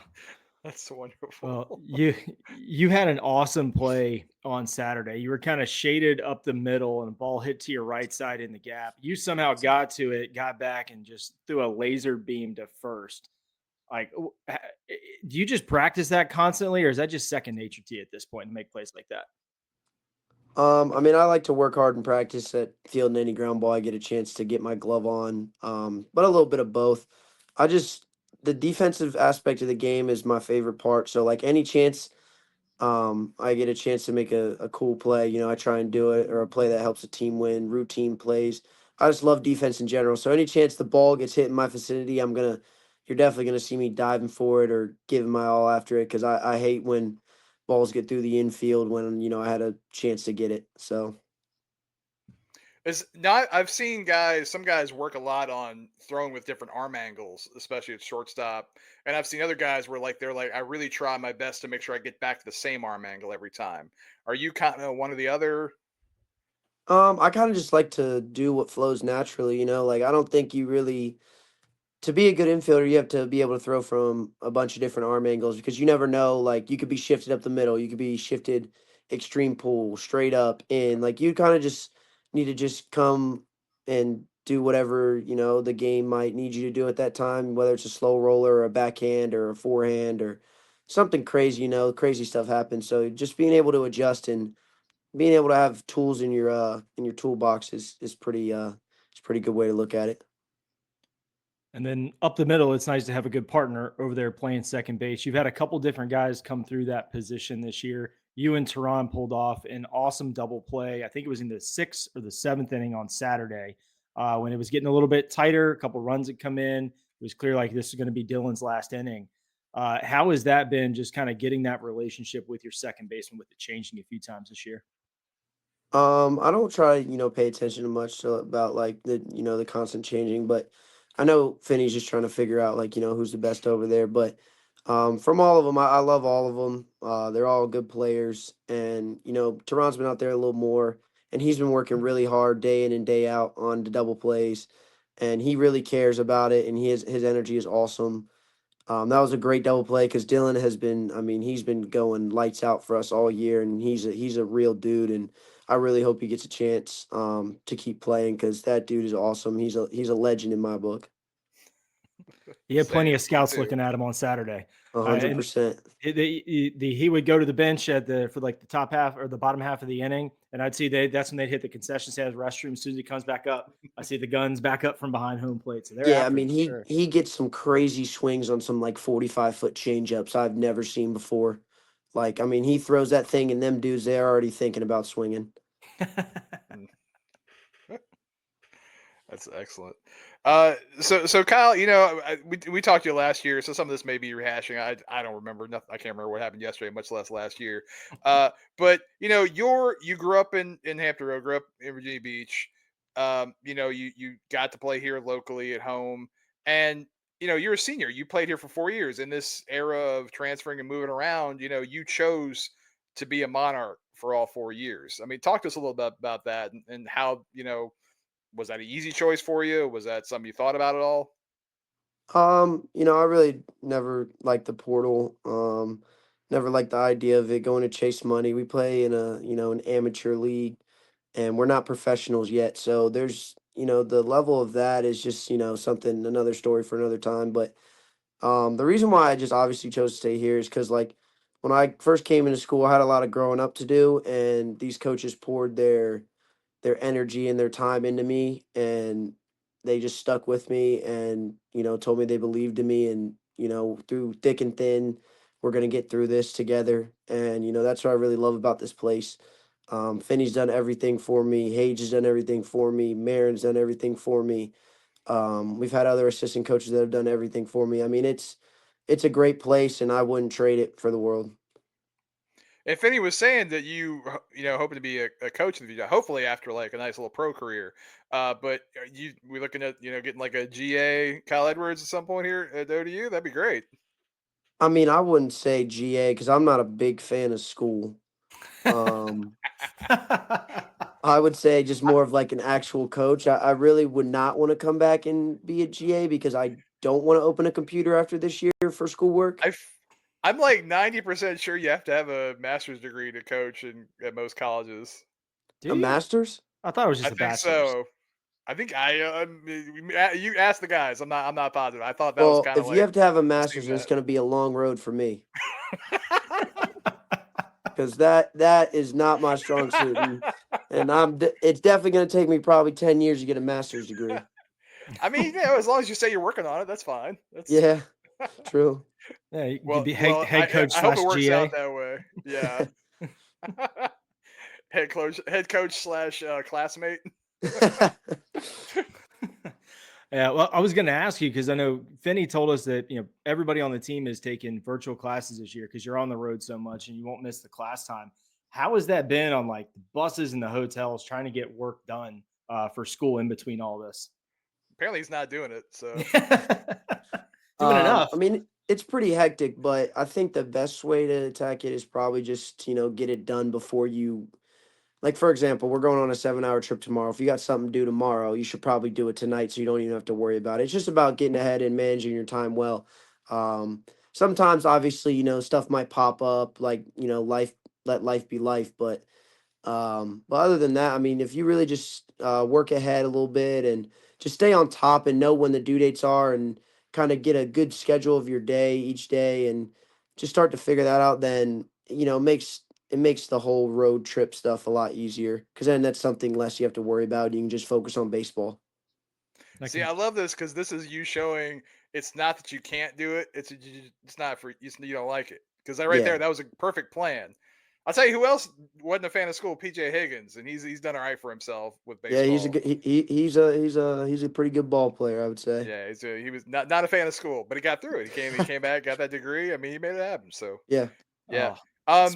That's well, wonderful. you had an awesome play on Saturday. You were kind of shaded up the middle, and the ball hit to your right side in the gap. You somehow got to it, got back, and just threw a laser beam to first. Like, do you just practice that constantly, or is that just second nature to you at this point to make plays like that? I mean, I like to work hard and practice at fielding any ground ball I get a chance to get my glove on. But a little bit of both. I just the defensive aspect of the game is my favorite part. So like any chance I get a chance to make a cool play, I try and do it, or a play that helps the team win, routine plays. I just love defense in general. So any chance the ball gets hit in my vicinity, you're definitely gonna see me diving for it or giving my all after it because I hate when balls get through the infield when I had a chance to get it. So Is not. I've seen some guys work a lot on throwing with different arm angles, especially at shortstop. And I've seen other guys where they're like, I really try my best to make sure I get back to the same arm angle every time. Are you kind of one or the other? I kind of just like to do what flows naturally, like I don't think you really to be a good infielder, you have to be able to throw from a bunch of different arm angles because you never know. Like you could be shifted up the middle, you could be shifted extreme pull, straight up in. Like you kind of just need to just come and do whatever the game might need you to do at that time, whether it's a slow roller or a backhand or a forehand or something crazy. Crazy stuff happens. So just being able to adjust and being able to have tools in your toolbox is pretty good way to look at it. And then up the middle, it's nice to have a good partner over there playing second base. You've had a couple different guys come through that position this year. You and Tehran pulled off an awesome double play. I think it was in the sixth or the seventh inning on Saturday when it was getting a little bit tighter. A couple runs had come in. It was clear like this is going to be Dylan's last inning. How has that been just kind of getting that relationship with your second baseman with it changing a few times this year? I don't try, pay attention to much about like the constant changing, but I know Finney's just trying to figure out like, who's the best over there. But from all of them, I love all of them. They're all good players, and Tehran's been out there a little more, and he's been working really hard day in and day out on the double plays, and he really cares about it, and his energy is awesome. That was a great double play because Dylan has been, I mean, he's been going lights out for us all year, and he's a real dude, and I really hope he gets a chance to keep playing because that dude is awesome. He's a legend in my book. He had plenty Same. of Me scouts too. looking at him on Saturday, A hundred and percent. he would go to the bench for like the top half or the bottom half of the inning, and I'd see that's when they'd hit the concession stand restroom. As soon as he comes back up, I see the guns back up from behind home plate. So they're Yeah, I after him mean for he sure. he gets some crazy swings on some like 45-foot changeups I've never seen before. Like, I mean, he throws that thing, and them dudes they're already thinking about swinging. Mm. That's excellent. So Kyle, we talked to you last year, so some of this may be rehashing. I don't remember nothing. I can't remember what happened yesterday, much less last year. But you grew up in Hampton Road, grew up in Virginia Beach. You got to play here locally at home, and you're a senior. You played here for 4 years. In this era of transferring and moving around, you chose to be a Monarch for all 4 years. I mean, talk to us a little bit about that and how was that an easy choice for you? Was that something you thought about at all? I really never liked the portal. Never liked the idea of it going to chase money. We play in an amateur league, and we're not professionals yet. So there's the level of that is just, something, another story for another time. But the reason why I just obviously chose to stay here is because, like, when I first came into school, I had a lot of growing up to do, and these coaches poured their energy and their time into me, and they just stuck with me, and told me they believed in me, and through thick and thin, we're gonna get through this together. And that's what I really love about this place. Finney's done everything for me. Hage has done everything for me. Marin's done everything for me. We've had other assistant coaches that have done everything for me. I mean, it's a great place, and I wouldn't trade it for the world. If Finny was saying that hoping to be a coach in the future, hopefully after like a nice little pro career. But we looking at getting like a GA Kyle Edwards at some point here at ODU? That'd be great. I mean, I wouldn't say GA because I'm not a big fan of school. Um, I would say just more of like an actual coach. I really would not want to come back and be a GA because I don't want to open a computer after this year for schoolwork. I'm like 90% sure you have to have a master's degree to coach at most colleges. Do A you? master's? I thought it was I just a think bachelor's. so. I think you asked the guys. I'm not positive. I thought that was Well, kind of if you like have to have a the master's, same then it's net. going to be a long road for me because that is not my strong suit, and it's definitely going to take me probably 10 years to get a master's degree. I mean, as long as you say you're working on it, that's fine. That's Yeah, true. Yeah, you can well, be well. head coach I hope it slash works GA. out that way. Yeah, head coach slash classmate. Yeah, well, I was going to ask you because I know Finney told us that everybody on the team is taking virtual classes this year because you're on the road so much and you won't miss the class time. How has that been on like the buses and the hotels trying to get work done for school in between all this? Apparently, he's not doing it. So Doing enough. I mean, it's pretty hectic, but I think the best way to attack it is probably just, get it done before you, like, for example, we're going on a 7-hour trip tomorrow. If you got something due tomorrow, you should probably do it tonight so you don't even have to worry about it. It's just about getting ahead and managing your time well. Um, Sometimes, obviously, stuff might pop up, like, let life be life, but other than that, I mean, if you really just work ahead a little bit and just stay on top and know when the due dates are and kind of get a good schedule of your day each day and just start to figure that out, then it makes the whole road trip stuff a lot easier because then that's something less you have to worry about. You can just focus on baseball. see, I love this because this is you showing it's not that you can't do it. It's not for you don't like it because right Yeah, there that was a perfect plan. I'll tell you who else wasn't a fan of school. PJ Higgins, and he's done all right for himself with yeah, he's a baseball. good, he's a pretty good ball player, I would say. Yeah, he was not a fan of school, but he got through it. He came back, got that degree. I mean, he made it happen. So Yeah. yeah. Oh,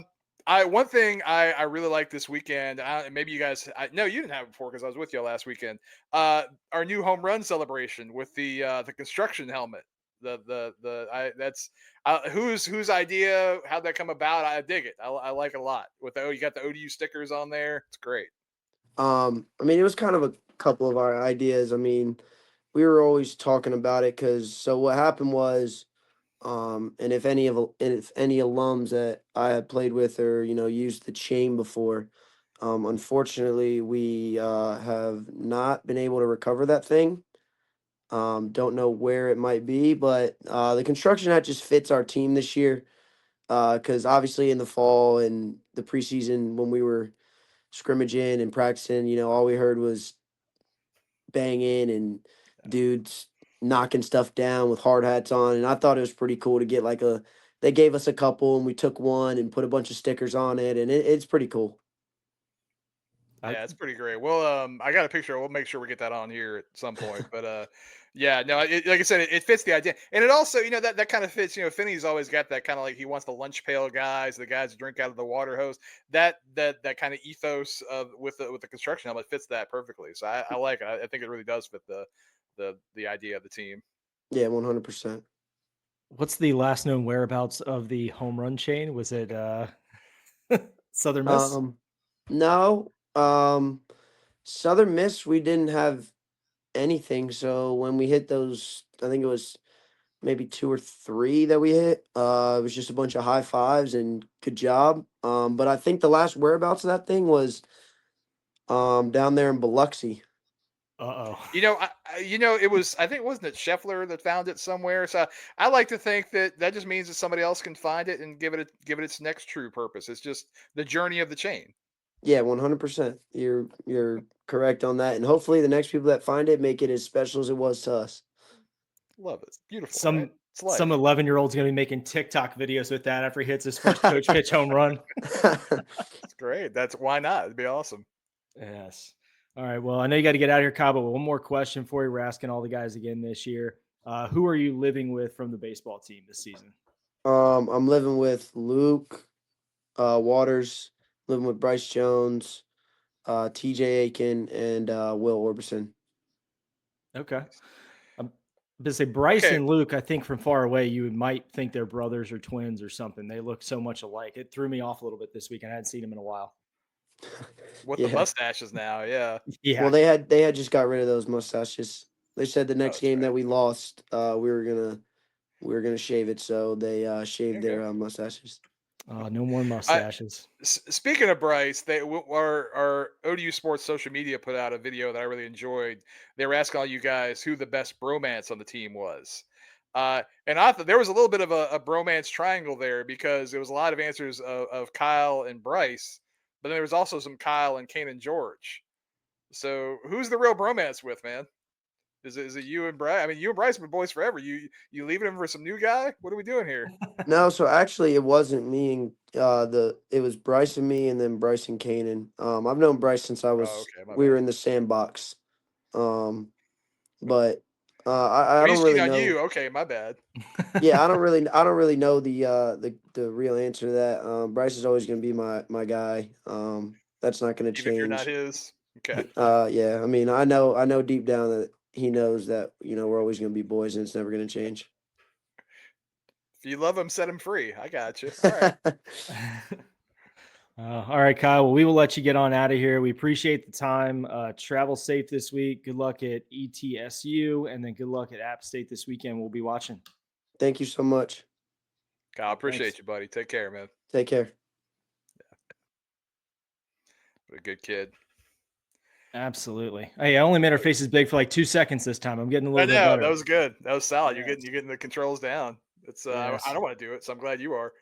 One thing I really like this weekend. Maybe you guys. No, you didn't have it before because I was with you last weekend. Our new home run celebration with the construction helmet. That's whose idea? How'd that come about? I dig it. I like it a lot. You got the ODU stickers on there. It's great. I mean, it was kind of a couple of our ideas. I mean, we were always talking about it because so what happened was, and if any alums that I had played with or used the chain before, unfortunately we have not been able to recover that thing. Don't know where it might be, but the construction hat just fits our team this year. Because obviously in the fall and the preseason when we were scrimmaging and practicing, all we heard was banging and dudes knocking stuff down with hard hats on. And I thought it was pretty cool to get they gave us a couple and we took one and put a bunch of stickers on it. And it's pretty cool. Yeah, it's pretty great. Well, I got a picture. We'll make sure we get that on here at some point. But yeah, no, like I said, it fits the idea, and it also, that kind of fits. Finney's always got that kind of like he wants the lunch pail guys, the guys who drink out of the water hose. That kind of ethos of with the construction helmet fits that perfectly. So I like it. I think it really does fit the idea of the team. Yeah, 100%. what's the last known whereabouts of the home run chain? Was it Southern Miss? No, Southern Miss, we didn't have anything. So when we hit those, I think it was maybe two or three that we hit. It was just a bunch of high fives and good job. But I think the last whereabouts of that thing was down there in Biloxi. It was, I think, wasn't it Scheffler that found it somewhere? So I like to think that just means that somebody else can find it and give it its next true purpose. It's just the journey of the chain. Yeah, 100%. You're correct on that, and hopefully the next people that find it make it as special as it was to us. Love it. Beautiful, right? Some It's life. some 11-year-old's going to be making TikTok videos with that after he hits his first coach pitch home run. It's great. Why not? It'd be awesome. Yes. All right. Well, I know you got to get out of here, Kyle, but one more question for you. We're asking all the guys again this year. Who are you living with from the baseball team this season? I'm living with Luke Waters, living with Bryce Jones, TJ Aiken, and Will Orbison. Okay. I'm going to say Bryce Okay. and Luke, I think from far away, you might think they're brothers or twins or something. They look so much alike. It threw me off a little bit this week. I hadn't seen them in a while. With Yeah. the mustaches now, yeah. Yeah. Well, they had just got rid of those mustaches. They said the next that's game right. that we lost, we were gonna shave it, so they shaved There you their mustaches. No more mustaches. Speaking of Bryce, our ODU Sports social media put out a video that I really enjoyed. They were asking all you guys who the best bromance on the team was. And I thought there was a little bit of a bromance triangle there because there was a lot of answers of Kyle and Bryce, but then there was also some Kyle and Kane and George. So who's the real bromance with, man? Is it you and Bryce? I mean, you and Bryce have been boys forever. You leaving him for some new guy? What are we doing here? No, so actually it wasn't me and it was Bryce and me, and then Bryce and Kanan. I've known Bryce since I was Okay, we were bad. in the sandbox. But I He's don't really cheating on know. you. Okay, my bad. Yeah, I don't really know the real answer to that. Bryce is always gonna be my guy. That's not gonna Even if you're not change. his. Okay. Yeah, I mean, I know deep down that he knows that, we're always gonna be boys and it's never gonna change. If you love him, set him free. I got you. All right. All right, Kyle. Well, we will let you get on out of here. We appreciate the time. Travel safe this week. Good luck at ETSU, and then good luck at App State this weekend. We'll be watching. Thank you so much. Kyle, appreciate Thanks. you, buddy. Take care, man. Take care. What a good kid. Absolutely. Hey, I only made our faces big for like 2 seconds this time. I'm getting a little bit better. That was good. That was solid. Yes. You're getting the controls down. It's Yes. I don't want to do it, so I'm glad you are.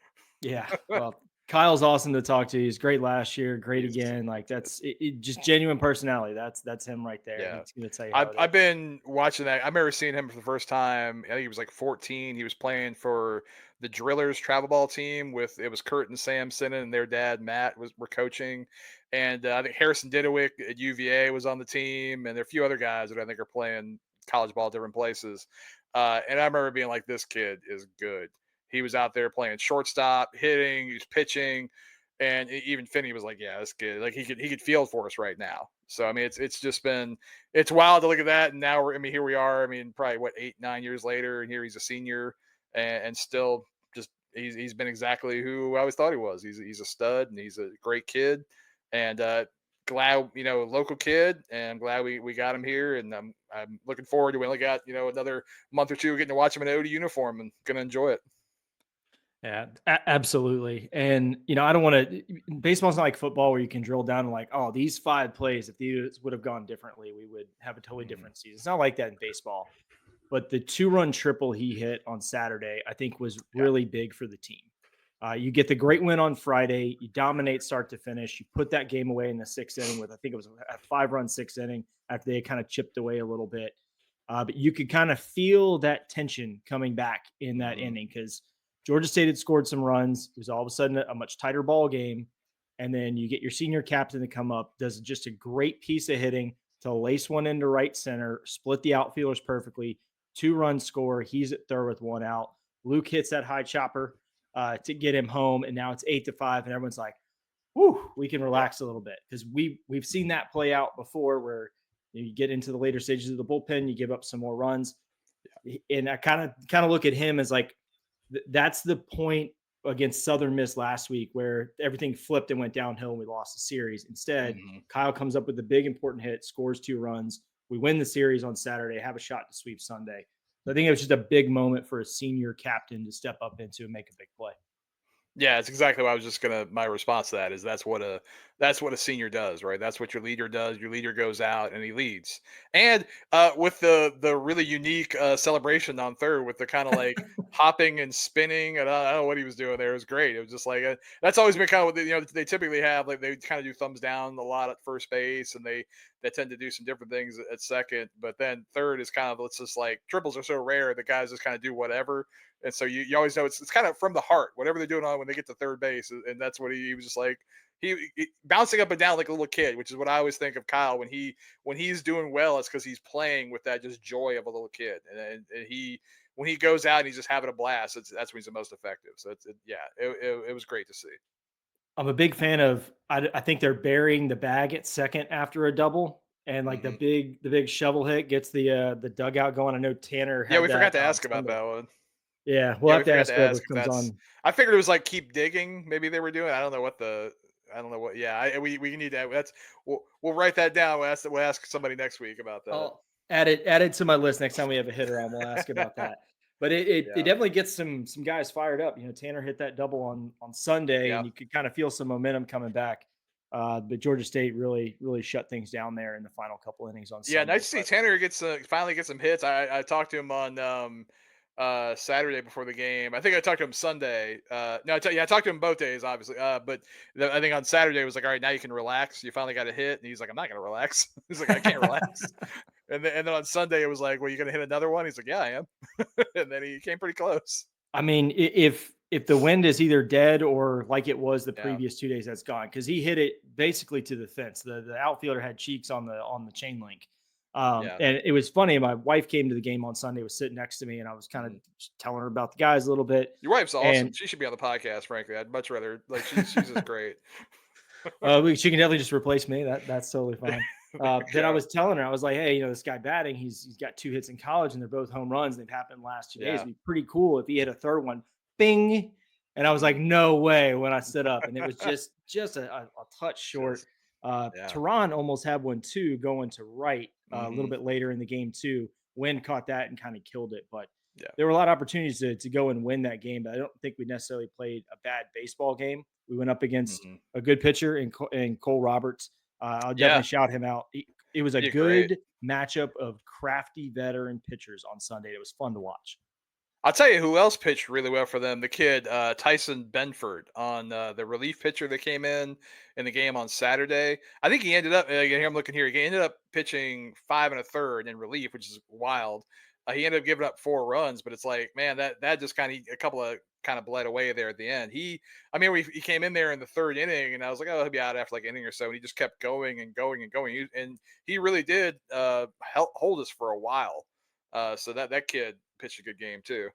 Yeah. Well, Kyle's awesome to talk to. He's great last year, great again. Like that's just genuine personality. That's him right there. Yeah. He's gonna tell you how I've been watching that. I remember seeing him for the first time. I think he was like 14. He was playing for the Drillers travel ball team it was Kurt and Sam Sinnen, and their dad Matt were coaching. And I think Harrison Didowick at UVA was on the team, and there are a few other guys that I think are playing college ball at different places. And I remember being like, this kid is good. He was out there playing shortstop, hitting, he was pitching, and even Finny was like, "Yeah, this kid, like he could field for us right now." So I mean, it's wild to look at that, and now here we are. I mean, probably 8-9 years later, and here he's a senior, and still just he's been exactly who I always thought he was. He's a stud, and he's a great kid, and glad local kid, and I'm glad we got him here, and I'm looking forward to. We only got another month or two getting to watch him in an OD uniform, and gonna enjoy it. Yeah, absolutely. And, I don't want to, baseball's not like football where you can drill down and like, oh, these 5 plays, if these would have gone differently, we would have a totally different season. It's not like that in baseball. But the 2-run triple he hit on Saturday, I think was really big for the team. You get the great win on Friday. You dominate start to finish. You put that game away in the 6th inning with, I think it was a 5-run 6th inning after they kind of chipped away a little bit. But you could kind of feel that tension coming back in that inning because Georgia State had scored some runs. It was all of a sudden a much tighter ball game. And then you get your senior captain to come up, does just a great piece of hitting to lace one into right center, split the outfielders perfectly, 2-run score. He's at third with 1 out. Luke hits that high chopper to get him home. And now it's 8-5. And everyone's like, whew, we can relax a little bit because we've seen that play out before where you get into the later stages of the bullpen, you give up some more runs. And I kind of look at him as like, that's the point against Southern Miss last week where everything flipped and went downhill and we lost the series. Instead, Kyle comes up with a big important hit, scores 2 runs. We win the series on Saturday, have a shot to sweep Sunday. So I think it was just a big moment for a senior captain to step up into and make a big play. Yeah, it's exactly what I was just my response to that is that's what a that's what a senior does, right? That's what your leader does. Your leader goes out and he leads. And with the really unique celebration on third, with the kind of like hopping and spinning, and I don't know what he was doing there. It was great. It was just like that's always been kind of what they typically have. Like they kind of do thumbs down a lot at first base, and they tend to do some different things at second. But then third is kind of, it's just like triples are so rare that guys just kind of do whatever. And so you always know it's kind of from the heart, whatever they're doing on when they get to third base. And that's what he was just like, he bouncing up and down like a little kid, which is what I always think of Kyle when he's doing well. It's because he's playing with that just joy of a little kid, and he when he goes out and he's just having a blast, that's when he's the most effective. So it was great to see. I'm a big fan of. I think they're burying the bag at second after a double, and like Mhm. the big shovel hit gets the dugout going. I know Tanner Yeah, had we forgot that to on ask about Sunday. that one. Yeah, we'll Yeah, have we to forgot ask to whoever ask if comes that's. on. I figured it was like keep digging. Maybe they were doing. I don't know what the. I don't know what. Yeah, we need to. That's we'll write that down. We'll ask somebody next week about that. I'll add it to my list next time we have a hitter on. We'll ask about that. But it Yeah, definitely gets some guys fired up. You know, Tanner hit that double on Sunday, yeah, and you could kind of feel some momentum coming back. But Georgia State really shut things down there in the final couple innings on yeah. Sunday. Nice to see But Tanner finally get some hits. I talked to him on Saturday before the game. I think I talked to him Sunday. No, I talked to him both days, obviously. But I think on Saturday it was like, all right, now you can relax. You finally got a hit, and he's like, I'm not gonna relax. He's like, I can't relax. And then on Sunday it was like, well, you gonna hit another one? He's like, yeah, I am. And then he came pretty close. I mean, if the wind is either dead or like it was the Yeah, previous 2 days, that's gone because he hit it basically to the fence. The outfielder had cheeks on the chain link, yeah. and it was funny. My wife came to the game on Sunday, was sitting next to me, and I was kind of Mhm. telling her about the guys a little bit. Your wife's awesome. And She should be on the podcast. Frankly, I'd much rather like she's just great. she can definitely just replace me. That's totally fine. There you But I go. was telling her, I was like, hey, you know, this guy batting, he's got 2 hits in college, and they're both home runs. They've happened last 2 days. Yeah. It'd be pretty cool if he hit a third one, bing. And I was like, Mhm. no way when I stood up, and it was just a touch short. Just yeah. Tehran almost had one too, going to right a little Hmm. bit later in the game too. Wind caught that and kind of killed it, but Yeah. there were a lot of opportunities to go and win that game. But I don't think we necessarily played a bad baseball game. We went up against Hmm. a good pitcher in Cole Roberts. I'll definitely Yeah. shout him out. It was a He's great. good matchup of crafty veteran pitchers on Sunday. It was fun to watch. I'll tell you who else pitched really well for them. The kid Tyson Benford on the relief pitcher that came in the game on Saturday. I think he ended up. I'm looking here. He ended up pitching 5 1/3 in relief, which is wild. He ended up giving up 4 runs, but it's like, man, that just kind of a couple of kind of bled away there at the end. He came in there in the third inning, and I was like, oh, he'll be out after like an inning or so. And he just kept going and going and going, and he really did hold us for a while. So that kid pitched a good game too.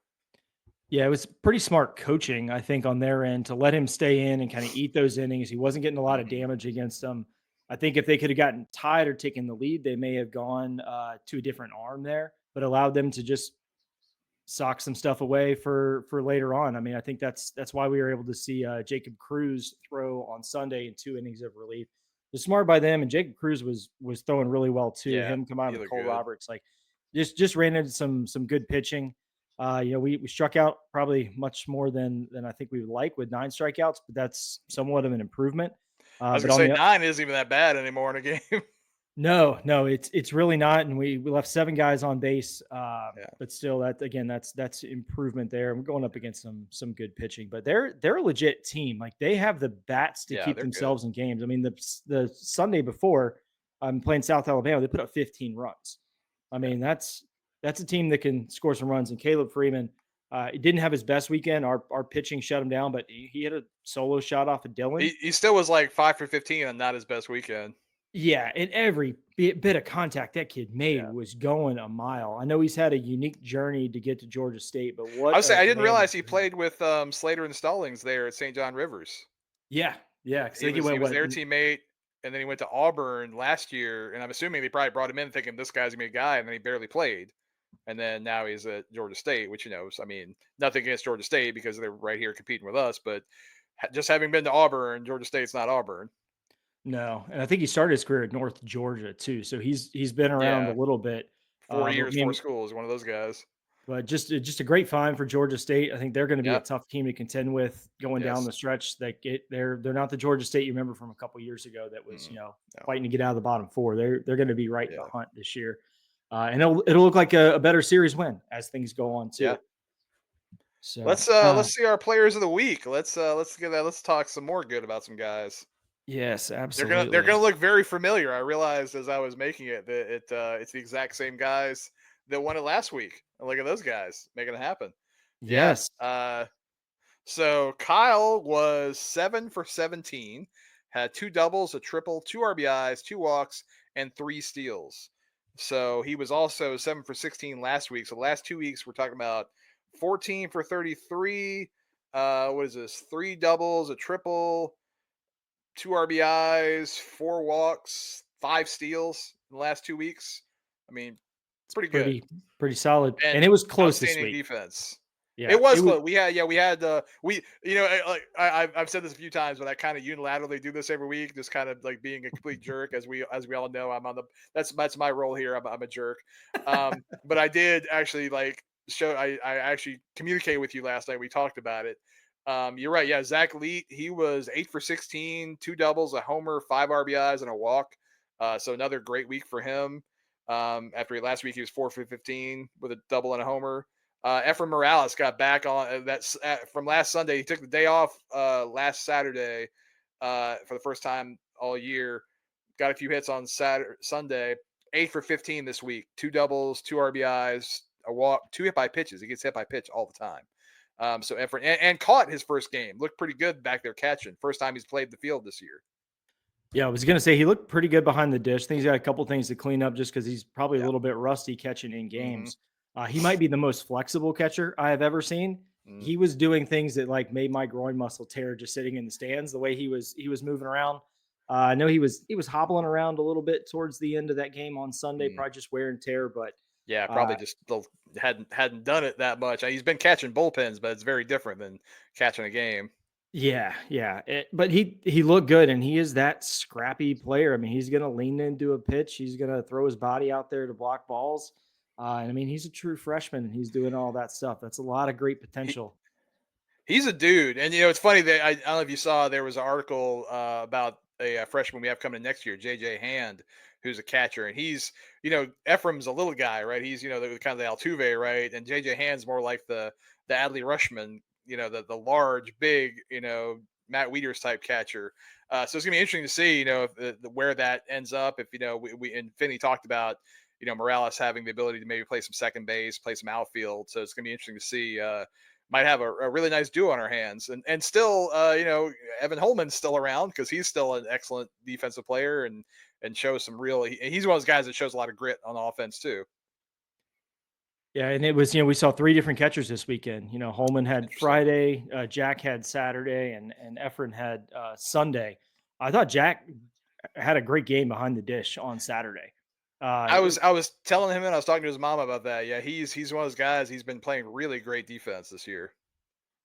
Yeah, it was pretty smart coaching, I think, on their end to let him stay in and kind of eat those innings. He wasn't getting a lot of Mhm. damage against them. I think if they could have gotten tied or taken the lead, they may have gone to a different arm there, but allowed them to just sock some stuff away for later on. I mean, I think that's why we were able to see Jacob Cruz throw on Sunday in 2 innings of relief. It was smart by them, and Jacob Cruz was throwing really well too. Yeah, Him come out he of looked Cole good. Roberts, like just ran into some good pitching. You know, we struck out probably much more than I think we would like with 9 strikeouts, but that's somewhat of an improvement. I was But gonna on say the 9 isn't even that bad anymore in a game. no, it's really not, and we left 7 guys on base, Yeah, but still, that's improvement there. We're going up against some good pitching, but they're a legit team. Like they have the bats to yeah, keep they're good. themselves in games. I mean, the Sunday before, I'm playing South Alabama, they put up 15 runs. I Yeah, mean, that's a team that can score some runs. And Caleb Freeman, he didn't have his best weekend. Our pitching shut him down, but he had a solo shot off of Dylan. he still was like 5 for 15 on not his best weekend. Yeah, and every bit of contact that kid made Yeah, was going a mile. I know he's had a unique journey to get to Georgia State, but I what would say a I didn't man realize he for him. played with Slater and Stallings there at St. John Rivers. Yeah, yeah, because I He think he was he went was what? their teammate, and then he went to Auburn last year. And I'm assuming they probably brought him in thinking this guy's gonna be a guy, and then he barely played. And then now he's at Georgia State, which I mean, nothing against Georgia State because they're right here competing with us, but just having been to Auburn, Georgia State's not Auburn. No, and I think he started his career at North Georgia too, so he's been around a Yeah, little bit. four But years, four man, schools, one of those guys. But just a great find for Georgia State. I think they're going to be a Yeah. tough team to contend with going down Yes. the stretch. They're not the Georgia State you remember from a couple years ago that was No. fighting to get out of the bottom four. They're going to be right in the Yeah. hunt this year, and it'll look like a better series win as things go on too. Yeah. So Let's see our players of the week. Let's get that. Let's talk some more good about some guys. yes, They're absolutely. gonna look very familiar. I realized as I was making it that it's the exact same guys that won it last week. And look at those guys making it happen. Yeah. Yes, So Kyle was 7 for 17, had 2 doubles, a triple, 2 RBIs, 2 walks, and 3 steals. So he was also 7 for 16 last week. So the last 2 weeks we're talking about 14 for 33. What is this? 3 doubles, a triple, 2 RBIs, 4 walks, 5 steals in the last 2 weeks. I mean, it's pretty good. pretty solid, and And it was close this outstanding week. defense. Yeah, It was it was. close. I've said this a few times, but I kind of unilaterally do this every week, just kind of like being a complete jerk. As we all know, that's my role here. I'm a jerk. But I did actually I actually communicated with you last night. We talked about it. You're right. Yeah, Zach Leet, he was 8 for 16, 2 doubles, a homer, 5 RBIs, and a walk. So another great week for him. After last week he was 4 for 15 with a double and a homer. Efrain Morales got back on that's from last Sunday. He took the day off last Saturday for the first time all year. Got a few hits on Sunday. 8 for 15 this week. 2 doubles, 2 RBIs, a walk, 2 hit by pitches. He gets hit by pitch all the time. So Efrain and caught his first game. Looked pretty good back there catching. First time he's played the field this year. Yeah, I was gonna say he looked pretty good behind the dish. I think he's got a couple things to clean up just because he's probably a Yeah. little bit rusty catching in Mm-hmm. games. He might be the most flexible catcher I have ever seen. Mm. He was doing things that like made my groin muscle tear just sitting in the stands. The way he was moving around. I know he was hobbling around a little bit towards the end of that game on Sunday, Mm. probably just wear and tear. But Yeah, probably just hadn't done it that much. He's been catching bullpens, but it's very different than catching a game. yeah. But he looked good, and he is that scrappy player. I mean, he's gonna lean into a pitch. He's gonna throw his body out there to block balls. And I mean, he's a true freshman, and he's doing all that stuff. That's a lot of great potential. He's a dude, and it's funny that I don't know if you saw there was an article about a freshman we have coming next year, JJ Hand, who's a catcher, and he's Ephraim's a little guy, right? He's the kind of the Altuve, right? And JJ Hand's more like the Adley Rushman, the large, big, Matt Wieters type catcher. So it's gonna be interesting to see, if where that ends up. If we and Finny talked about Morales having the ability to maybe play some second base, play some outfield. So it's gonna be interesting to see. Might have a really nice duo on our hands, and still, Evan Holman's still around because he's still an excellent defensive player and shows some real. He's one of those guys that shows a lot of grit on offense too. Yeah, and it was we saw 3 different catchers this weekend. Holman had Interesting. Friday, Jack had Saturday, and Efren had Sunday. I thought Jack had a great game behind the dish on Saturday. I was telling him and I was talking to his mom about that. Yeah, he's one of those guys. He's been playing really great defense this year.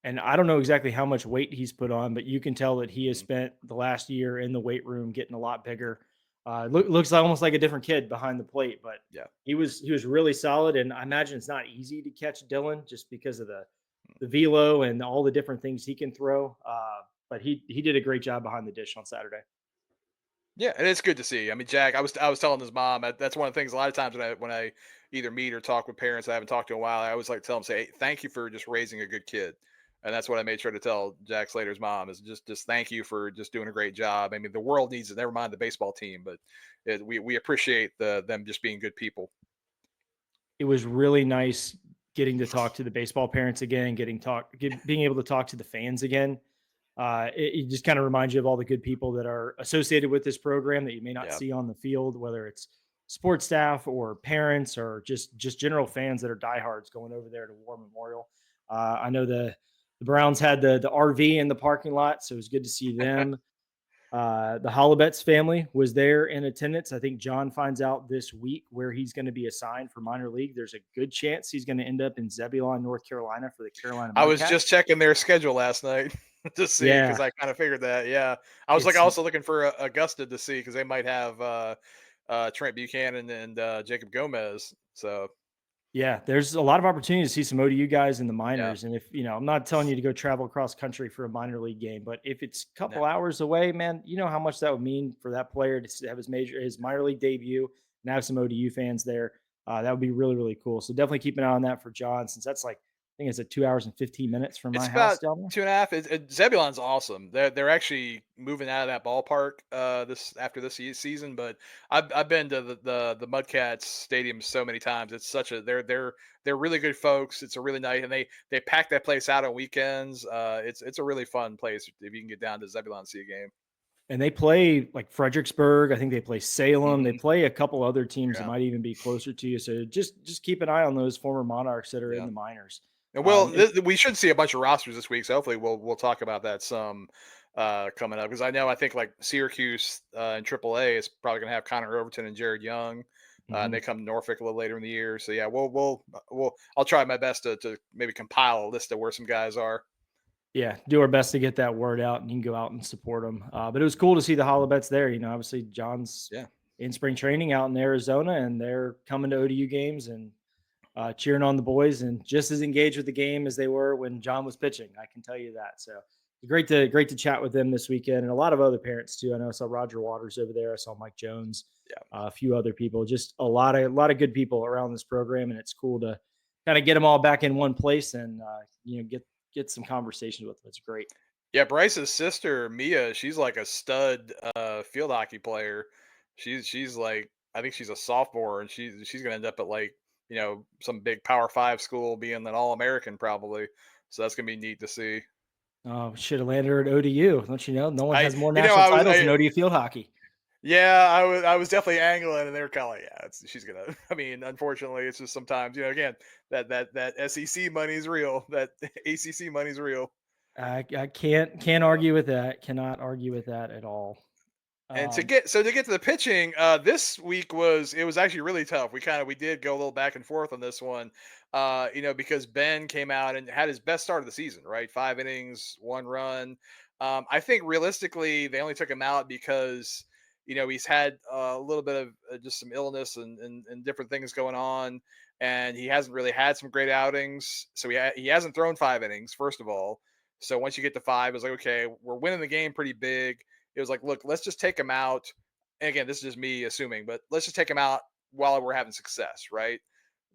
And I don't know exactly how much weight he's put on, but you can tell that he has Mhm. spent the last year in the weight room getting a lot bigger. Looks almost like a different kid behind the plate, but Yeah. he was really solid. And I imagine it's not easy to catch Dylan just because of the velo and all the different things he can throw. But he did a great job behind the dish on Saturday. Yeah, and it's good to see. I mean, Jack, I was telling his mom that's one of the things. A lot of times when I either meet or talk with parents I haven't talked to in a while, I always like to tell them, say, hey, thank you for just raising a good kid, and that's what I made sure to tell Jack Slater's mom is just thank you for just doing a great job. I mean, the world needs it. Never mind the baseball team, but we appreciate them just being good people. It was really nice getting to talk to the baseball parents again, being able to talk to the fans again. It just kind of reminds you of all the good people that are associated with this program that you may not Yeah. see on the field, whether it's sports staff or parents or just general fans that are diehards going over there to War Memorial. I know the Browns had the RV in the parking lot, so it was good to see them. The Hollabets family was there in attendance. I think John finds out this week where he's going to be assigned for minor league. There's a good chance he's going to end up in Zebulon, North Carolina for the Carolina I was Mudcats. just checking their schedule last night to see because Yeah. I kind of figured that. Yeah, I was also looking for Augusta to see because they might have Trent Buchanan and Jacob Gomez. So Yeah, there's a lot of opportunity to see some ODU guys in the Yeah. minors. And if, I'm not telling you to go travel across country for a minor league game, but if it's a No. couple hours away, man, you know how much that would mean for that player to have his minor league debut and have some ODU fans there. That would be really, really cool. So definitely keep an eye on that for John, since that's like, I think it's at 2 hours and 15 minutes from my It's house about down there. 2.5. Zebulon's awesome. They're actually moving out of that ballpark this after this season. But I've been to the Mudcats stadium so many times. It's such a they're really good folks. It's a really nice, and they pack that place out on weekends. It's a really fun place if you can get down to Zebulon and see a game. And they play like Fredericksburg. I think they play Salem. They Hmm. play a couple other teams that Yeah, might even be closer to you. So just keep an eye on those former Monarchs that are in yeah. the minors. And And we should see a bunch of rosters this week. So hopefully we'll talk about that some coming up, because I think like Syracuse in AAA is probably going to have Connor Overton and Jared Young, and mhm. they come to Norfolk a little later in the year. So yeah, I'll try my best to maybe compile a list of where some guys are. Yeah, do our best to get that word out, and you can go out and support them. But it was cool to see the Hollabets there. Obviously John's Yeah. in spring training out in Arizona, and they're coming to ODU games and cheering on the boys, and just as engaged with the game as they were when John was pitching. I can tell you that. So great to chat with them this weekend, and a lot of other parents too. I know I saw Roger Waters over there. I saw Mike Jones, Yeah. a few other people. Just a lot of good people around this program, and it's cool to kind of get them all back in one place and get some conversations with them. It's great. Yeah, Bryce's sister Mia, she's like a stud field hockey player. She's like, I think she's a sophomore, and she's gonna end up at like some big Power Five school, being an All American probably. So that's gonna be neat to see. Oh, should have landed her at ODU. Don't you know? No one I has more you know national titles than ODU field hockey. I was definitely angling, and they were kind of like, yeah, she's gonna. I mean, unfortunately, it's just sometimes again that SEC money's real, that ACC money's real. I can't argue with that. Cannot argue with that at all. And to Um, get to the pitching, this week was actually really tough. We did go a little back and forth on this one, because Ben came out and had his best start of the season, right? 5 innings, 1 run. I think realistically, they only took him out because he's had a little bit of just some illness and different things going on, and he hasn't really had some great outings. So he hasn't thrown 5 innings, first of all. So once you get to five, it's like, okay, we're winning the game pretty big. It was like, look, let's just take him out. And again, this is just me assuming, but let's just take him out while we're having success, right?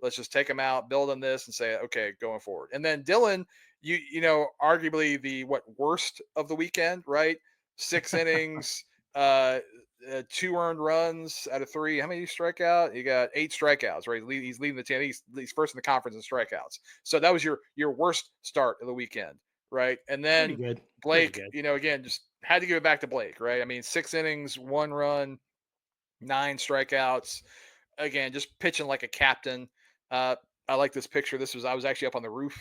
Let's just take him out, build on this, and say, okay, going forward. And then Dylan, arguably the worst of the weekend, right? 6 innings, 2 earned runs out of 3. How many strikeout? You got 8 strikeouts, right? He's leading the team. He's first in the conference in strikeouts. So that was your worst start of the weekend, right? And Pretty then good. Pretty Blake, good. again, just had to give it back to Blake, right? I mean, 6 innings, 1 run, 9 strikeouts. Again, just pitching like a captain. I like this picture. I was actually up on the roof,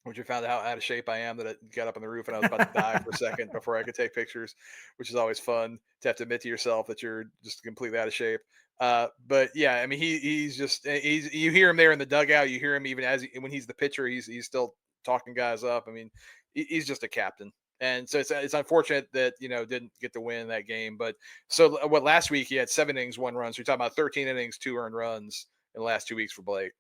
which I found out how out of shape I am, that I got up on the roof and I was about to die for a second before I could take pictures, which is always fun to have to admit to yourself that you're just completely out of shape. But yeah, I mean, you hear him there in the dugout. You hear him even when he's the pitcher, he's still talking guys up. I mean, he's just a captain. And so it's unfortunate that didn't get to win that game. But so last week he had 7 innings, 1 run. So you're talking about 13 innings, 2 earned runs in the last 2 weeks for Blake.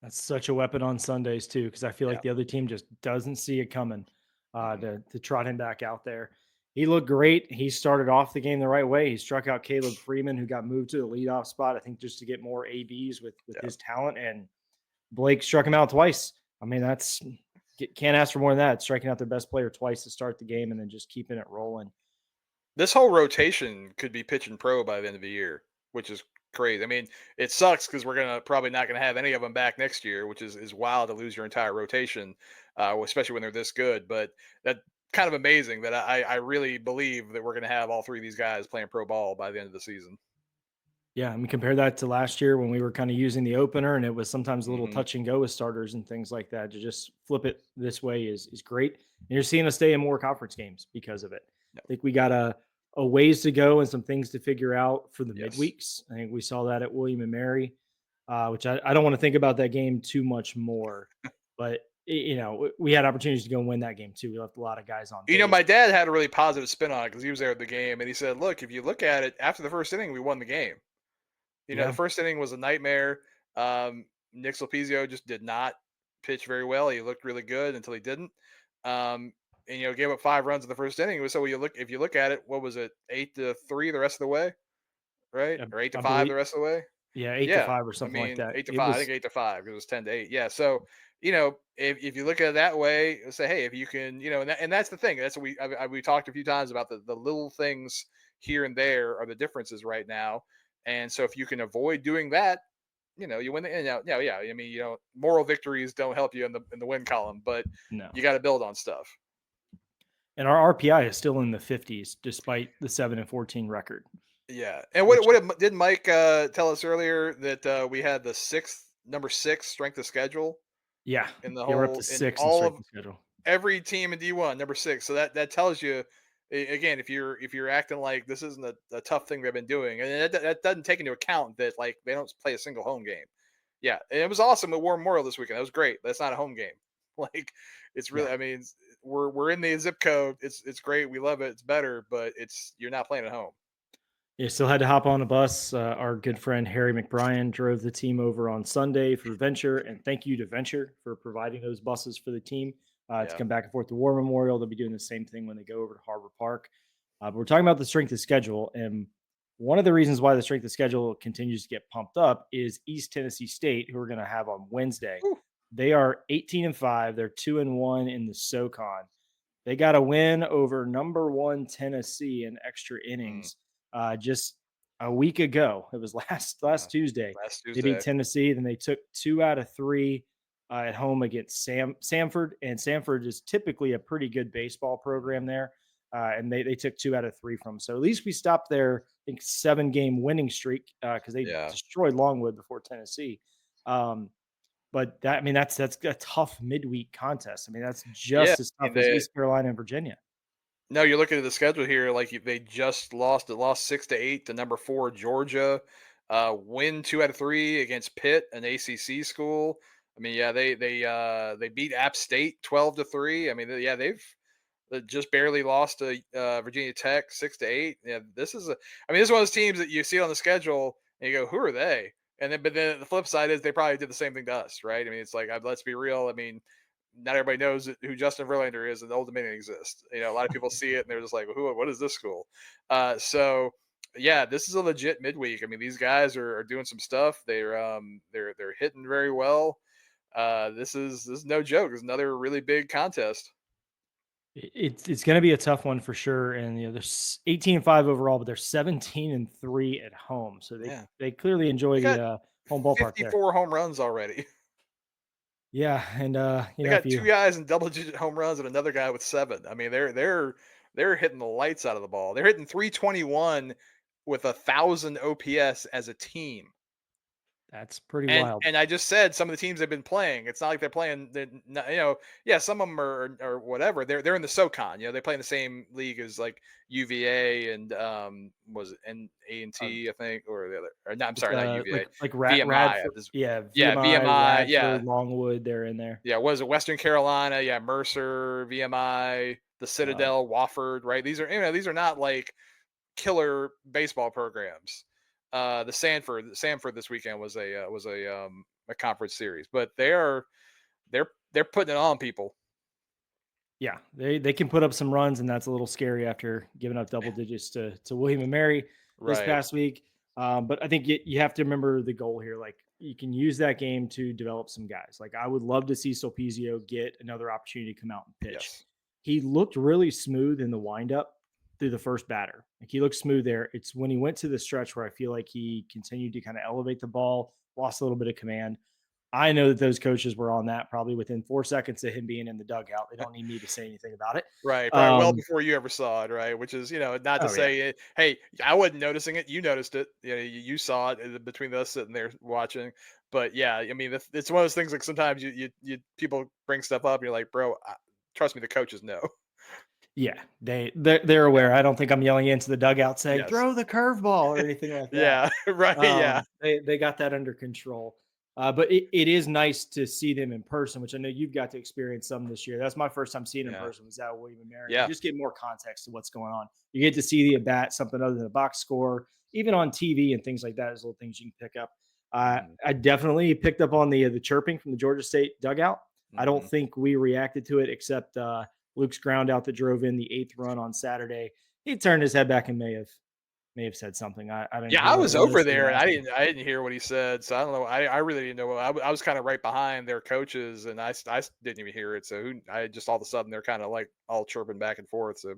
That's such a weapon on Sundays too, because I feel Yeah. like the other team just doesn't see it coming Mhm. to trot him back out there. He looked great. He started off the game the right way. He struck out Caleb Freeman, who got moved to the leadoff spot, I think, just to get more ABs with Yeah. his talent. And Blake struck him out twice. I mean, can't ask for more than that. Striking out their best player twice to start the game and then just keeping it rolling. This whole rotation could be pitching pro by the end of the year, which is crazy. I mean, it sucks because we're probably not gonna have any of them back next year, which is wild to lose your entire rotation, especially when they're this good. But that kind of amazing that I really believe that we're gonna have all 3 of these guys playing pro ball by the end of the season. Yeah, I mean, compare that to last year when we were kind of using the opener, and it was sometimes a little Hmm. touch and go with starters and things like that. To just flip it this way is great. And you're seeing us stay in more conference games because of it. Yeah. I think we got a ways to go and some things to figure out for the Yes. midweeks. I think we saw that at William and Mary, which I don't want to think about that game too much more, but we had opportunities to go and win that game too. We left a lot of guys on base. My dad had a really positive spin on it because he was there at the game, and he said, "Look, if you look at it, after the first inning, we won the game. The Yeah, first inning was a nightmare. Nick Lopezio just did not pitch very well. He looked really good until he didn't. And gave up 5 runs in the first inning. So if you look at it, what was it, 8-3 the rest of the way, right? I, Or 8-5 believe, the rest of the way? yeah, 8 to Yeah, 5 or I something like mean that. 8-5. I think 8-5 because it was 10-8. Yeah, so if you look at it that way, say, hey, if you can, and that's the thing. That's what we talked a few times about the little things here and there are the differences right now. And so if you can avoid doing that, you win the. Yeah. I mean, moral victories don't help you in the win column, but No. you got to build on stuff. And our RPI is still in the 50s despite the 7-14 record. Yeah, and did Mike tell us earlier that we had the number 6 strength of schedule? Yeah. In the We're up to whole, in 6 in all strength of of schedule. every team in D1, number 6. So that tells you, again, if you're acting like this isn't a tough thing they've been doing, and that doesn't take into account that like they don't play a single home game. Yeah, and it was awesome at War Memorial this weekend. That was great. That's not a home game. Like it's really, Yeah. I mean, we're in the zip code. It's great. We love it. It's better, but you're not playing at home. Yeah, still had to hop on a bus. Our good friend Harry McBrien drove the team over on Sunday for Venture, and thank you to Venture for providing those buses for the team to Yeah. come back and forth to War Memorial. They'll be doing the same thing when they go over to Harbor Park. But we're talking about the strength of schedule, and one of the reasons why the strength of schedule continues to get pumped up is East Tennessee State, who we're going to have on Wednesday. Whew. They are 18-5. They're 2-1 in the SoCon. They got a win over number 1 Tennessee in extra innings just a week ago. It was last Tuesday. Last They beat Tuesday. Tennessee. Then they took 2 out of 3 at home against Samford. And Samford is typically a pretty good baseball program there. And they took 2 out of 3 from them. So at least we stopped their, I think, 7-game winning streak because they Yeah. destroyed Longwood before Tennessee. But that's a tough midweek contest. I mean, that's just as tough as East Carolina and Virginia. No, you're looking at the schedule here. Like they just lost 6-8 to number 4 Georgia. Win 2 out of 3 against Pitt, an ACC school. I mean, yeah, they beat App State 12-3. I mean, they've just barely lost to Virginia Tech 6-8. Yeah, this is one of those teams that you see on the schedule and you go, who are they? But then the flip side is they probably did the same thing to us, right? I mean, it's like, let's be real. I mean, not everybody knows who Justin Verlander is and Old Dominion exists. A lot of people see it and they're just like, what is this school? So yeah, this is a legit midweek. I mean, these guys are doing some stuff. They're hitting very well. This is no joke. It's another really big contest. It's going to be a tough one for sure. And they're 18-5 overall, but they're 17-3 at home. So they clearly enjoy the home ballpark 54 home runs already. Yeah, and they got 2 guys in double-digit home runs and another guy with 7. I mean, they're hitting the lights out of the ball. They're hitting 321 with 1,000 OPS as a team. That's pretty wild. And I just said some of the teams they've been playing. It's not like they're playing. Some of them are whatever. They're in the SoCon. They play in the same league as like UVA and was it A&T, I think, or the other. Or no, I'm sorry, not UVA. VMI. Radford, VMI, Radford, Longwood. They're in there. Yeah, was it Western Carolina? Yeah, Mercer, VMI, the Citadel, Wofford. Right. These are not like killer baseball programs. The Sanford this weekend was a conference series, but they're putting it on people. Yeah, they can put up some runs, and that's a little scary after giving up double digits to William and Mary this past week. But I think you have to remember the goal here. Like, you can use that game to develop some guys. Like, I would love to see Sulpizio get another opportunity to come out and pitch. Yes. He looked really smooth in the windup through the first batter. Like, he looked smooth there. It's when he went to the stretch where I feel like he continued to kind of elevate the ball, lost a little bit of command. I know that those coaches were on that probably within 4 seconds of him being in the dugout. They don't need me to say anything about it. Right. Probably well before you ever saw it. Right. Which is, not to say, hey, I wasn't noticing it. You noticed it. You saw it between us sitting there watching. But yeah, I mean, it's one of those things like sometimes you people bring stuff up and you're like, bro, trust me, the coaches know. Yeah, they're aware. Yeah. I don't think I'm yelling into the dugout saying throw the curveball or anything like that. Yeah, right. Yeah, they got that under control. But it is nice to see them in person, which I know you've got to experience some this year. That's my first time seeing in person was at William and Mary. Yeah, you just get more context to what's going on. You get to see the at bat, something other than a box score, even on TV and things like that. There's little things you can pick up. I definitely picked up on the chirping from the Georgia State dugout. I don't think we reacted to it except Luke's ground out that drove in the 8th run on Saturday. He turned his head back and may have said something. I didn't Yeah, hear I what was it was. over They there and asked I him. didn't hear what he said, so I don't know. I really didn't know. I was kind of right behind their coaches, and I didn't even hear it. So I just all of a sudden they're kind of like all chirping back and forth. So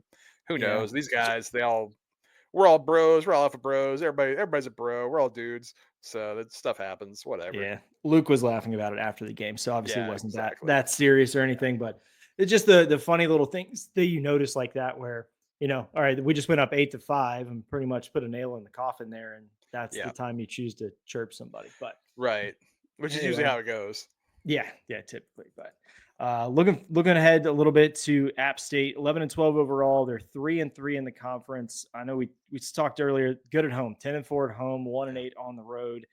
who Yeah. knows? These guys, we're all bros. We're all alpha bros. Everybody's a bro. We're all dudes. So that stuff happens. Whatever. Yeah. Luke was laughing about it after the game. So obviously it Yeah, wasn't exactly. that serious or anything, but it's just the funny little things that you notice like that where, all right, we just went up 8-5 and pretty much put a nail in the coffin there. And that's the Yeah, time you choose to chirp somebody. But right. Which is usually anyway, how it goes. yeah, typically. But looking ahead a little bit to App State, 11-12 overall. They're 3-3 in the conference. I know we talked earlier. Good at home, 10-4 at home, 1-8 on the road.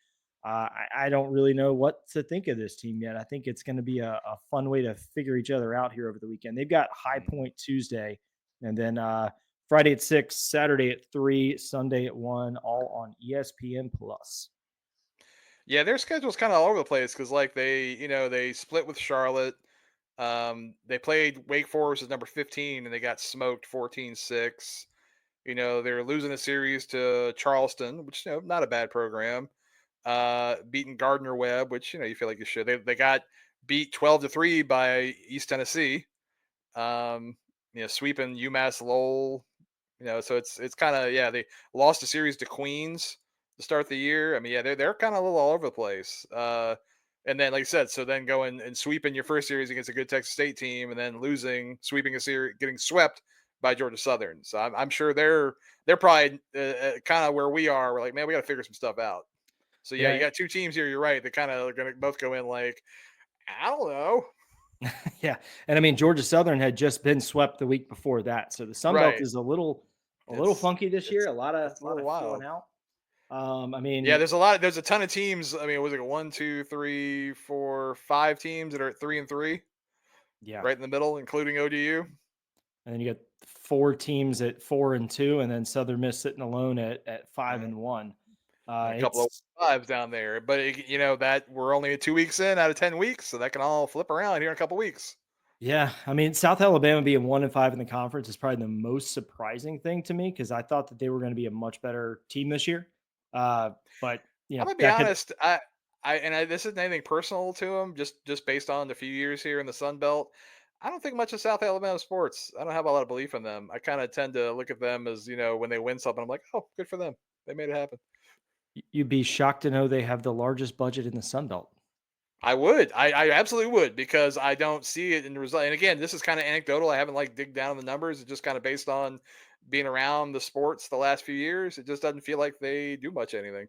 I don't really know what to think of this team yet. I think it's going to be a fun way to figure each other out here over the weekend. They've got High Point Tuesday, and then Friday at 6, Saturday at 3, Sunday at 1, all on ESPN Plus. Yeah, their schedule's kind of all over the place because like they split with Charlotte. They played Wake Forest as number 15 and they got smoked 14-6. They're losing a series to Charleston, which not a bad program. Beating Gardner Webb, which you feel like you should. They got beat 12-3 by East Tennessee. Sweeping UMass Lowell. So it's kind of they lost a series to Queens to start the year. I mean, yeah, they're kind of a little all over the place. And then, like I said, so then going and sweeping your first series against a good Texas State team, and then sweeping a series, getting swept by Georgia Southern. So I'm sure they're probably kind of where we are. We're like, man, we got to figure some stuff out. So yeah, you got two teams here. You're right. They kind of are going to both go in like, I don't know. Yeah. And I mean, Georgia Southern had just been swept the week before that. So the Sun Belt Right. is a little funky this year. A lot of feeling out. I mean, yeah, there's a ton of teams. I mean, was it 1, 2, 3, 4, 5 teams that are at 3-3? Yeah. Right in the middle, including ODU. And then you got 4 teams at 4-2, and then Southern Miss sitting alone at 5-1. A couple of fives down there, but that we're only 2 weeks in out of 10 weeks, so that can all flip around here in a couple weeks. Yeah, I mean, South Alabama being 1-5 in the conference is probably the most surprising thing to me because I thought that they were going to be a much better team this year. But I'm gonna be honest. This isn't anything personal to them, just based on the few years here in the Sun Belt. I don't think much of South Alabama sports. I don't have a lot of belief in them. I kind of tend to look at them as when they win something, I'm like, oh, good for them. They made it happen. You'd be shocked to know they have the largest budget in the Sun Belt. I would. I absolutely would because I don't see it in the result. And again, this is kind of anecdotal. I haven't dig down on the numbers. It's just kind of based on being around the sports the last few years. It just doesn't feel like they do much anything.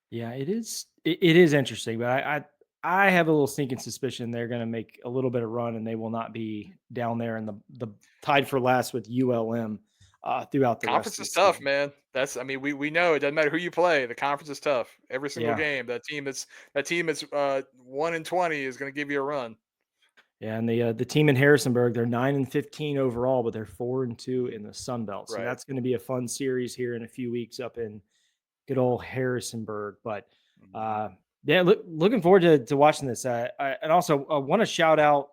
Yeah, it is. It is interesting, but I have a little sneaking suspicion they're going to make a little bit of run and they will not be down there in the tied for last with ULM throughout the Conference rest of is the tough, season. man. We know it doesn't matter who you play. The conference is tough every single Yeah. game. That team that's 1-20 is going to give you a run. Yeah, and the team in Harrisonburg, they're 9-15 overall, but they're 4-2 in the Sun Belt. So Right. that's going to be a fun series here in a few weeks up in good old Harrisonburg. But yeah, looking forward to watching this. And also I want to shout out.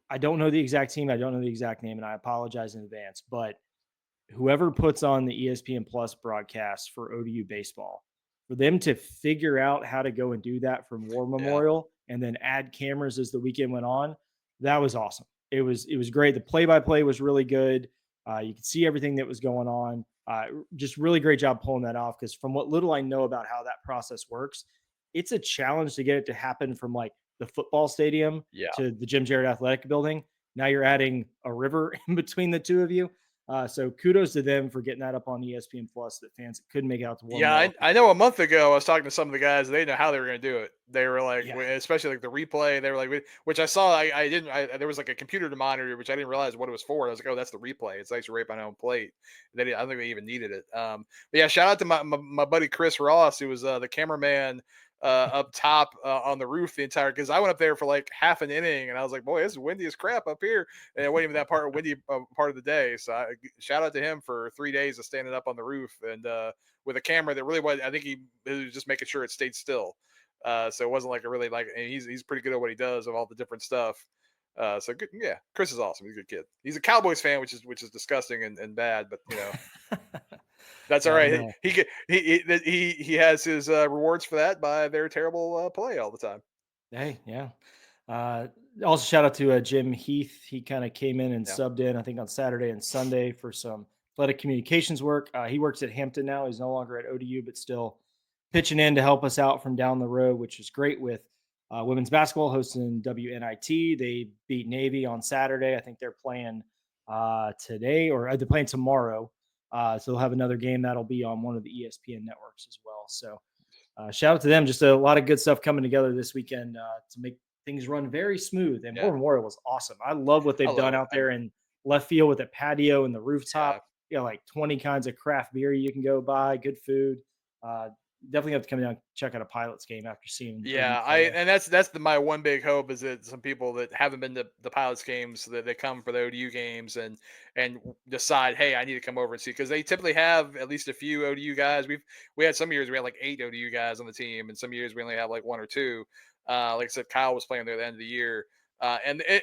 I don't know the exact team. I don't know the exact name, and I apologize in advance. But whoever puts on the ESPN Plus broadcast for ODU baseball, for them to figure out how to go and do that from War Memorial and then add cameras as the weekend went on, that was awesome. It was great. The play-by-play was really good. You could see everything that was going on. Just really great job pulling that off because from what little I know about how that process works, it's a challenge to get it to happen from the football stadium to the Jim Jarrett Athletic Building. Now you're adding a river in between the two of you. So kudos to them for getting that up on ESPN Plus that fans couldn't make out to one. Yeah, I know a month ago I was talking to some of the guys. They didn't know how they were going to do it. They were like, especially the replay. They were like, which I saw. There was a computer to monitor, which I didn't realize what it was for. I was like, oh, that's the replay. It's actually right by my own plate. I don't think they even needed it. But yeah, shout out to my buddy Chris Ross, who was the cameraman up top on the roof the entire, because I went up there for like half an inning and I was like, boy, it's windy as crap up here. And it wasn't even that windy part of the day. So shout out to him for 3 days of standing up on the roof and with a camera that really was, I think he was just making sure it stayed still. So it wasn't like a really like, and he's pretty good at what he does of all the different stuff. So good, yeah. Chris is awesome. He's a good kid. He's a Cowboys fan, which is disgusting and bad, but that's all right. He has his rewards for that by their terrible play all the time. Hey, yeah. Also, shout out to Jim Heath. He kind of came in and subbed in, I think, on Saturday and Sunday for some athletic communications work. He works at Hampton now. He's no longer at ODU, but still pitching in to help us out from down the road, which is great with women's basketball hosting WNIT. They beat Navy on Saturday. I think they're playing today, or they're playing tomorrow. So they'll have another game that'll be on one of the ESPN networks as well. So shout out to them. Just a lot of good stuff coming together this weekend to make things run very smooth. And War Memorial was awesome. I love what they've done out there in left field with the patio and the rooftop. Like 20 kinds of craft beer you can go buy, good food. Definitely have to come down and check out a Pilots game after seeing. And that's my one big hope is that some people that haven't been to the Pilots games, that they come for the ODU games and decide, hey, I need to come over and see, because they typically have at least a few ODU guys. We had some years we had like 8 ODU guys on the team, and some years we only have like 1 or 2. Like I said, Kyle was playing there at the end of the year.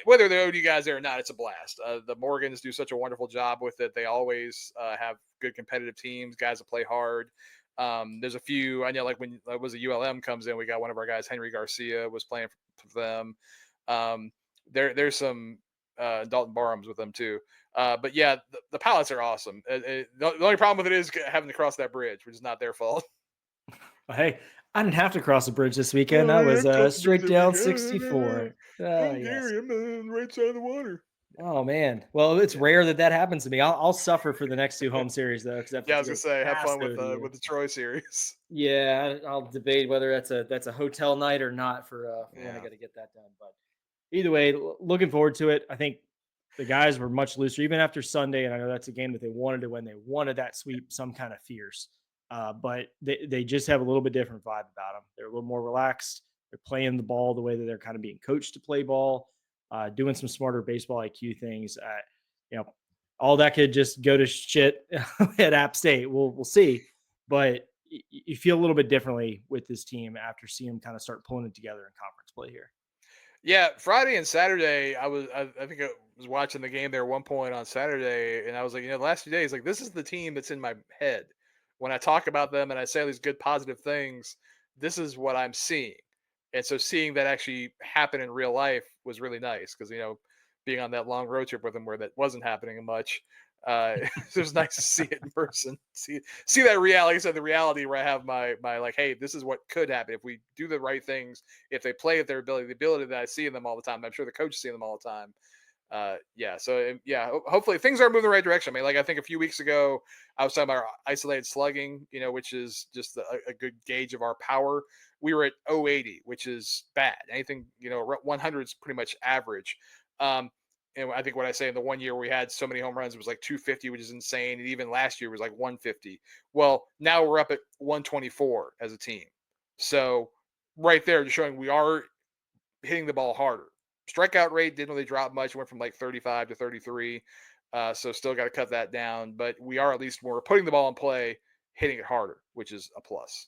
Whether they're ODU guys there or not, it's a blast. The Morgans do such a wonderful job with it. They always have good competitive teams, guys that play hard. There's a few, I know, like when it was a ULM comes in, we got one of our guys, Henry Garcia, was playing for them. There's some Dalton Barhams with them too. But yeah, the Pilots are awesome. The only problem with it is having to cross that bridge, which is not their fault. Hey, I didn't have to cross the bridge this weekend. I was straight down 64. Yes. I'm on the right side of the water. Oh man, well, it's rare that happens to me. I'll suffer for the next 2 home series though, because I was gonna say, have fun with the Troy series. Yeah, I'll debate whether that's a hotel night or not for when I got to get that done. But either way, looking forward to it. I think the guys were much looser even after Sunday, and I know that's a game that they wanted to win. They wanted that sweep, some kind of fierce, but they just have a little bit different vibe about them. They're a little more relaxed. They're playing the ball the way that they're kind of being coached to play ball. Doing some smarter baseball IQ things. All that could just go to shit at App State. We'll see, but you feel a little bit differently with this team after seeing them kind of start pulling it together in conference play here. Yeah, Friday and Saturday, I think I was watching the game there at one point on Saturday, and I was like, the last few days, like, this is the team that's in my head. When I talk about them and I say all these good positive things, this is what I'm seeing. And so seeing that actually happen in real life was really nice, because being on that long road trip with them where that wasn't happening much, it was nice to see it in person. See that reality. Like I said, the reality where I have my like, hey, this is what could happen if we do the right things. If they play at their ability, the ability that I see in them all the time. I'm sure the coach is seeing them all the time. Hopefully things are moving the right direction. I mean, like, I think a few weeks ago I was talking about our isolated slugging, which is just a good gauge of our power. We were at 080, which is bad. Anything, 100 is pretty much average. And I think what I say, in the 1 year we had so many home runs, it was like 250, which is insane. And even last year was like 150. Well, now we're up at 124 as a team. So right there, just showing we are hitting the ball harder. Strikeout rate didn't really drop much. It went from like 35 to 33. So still got to cut that down. But we are, at least when we're putting the ball in play, hitting it harder, which is a plus.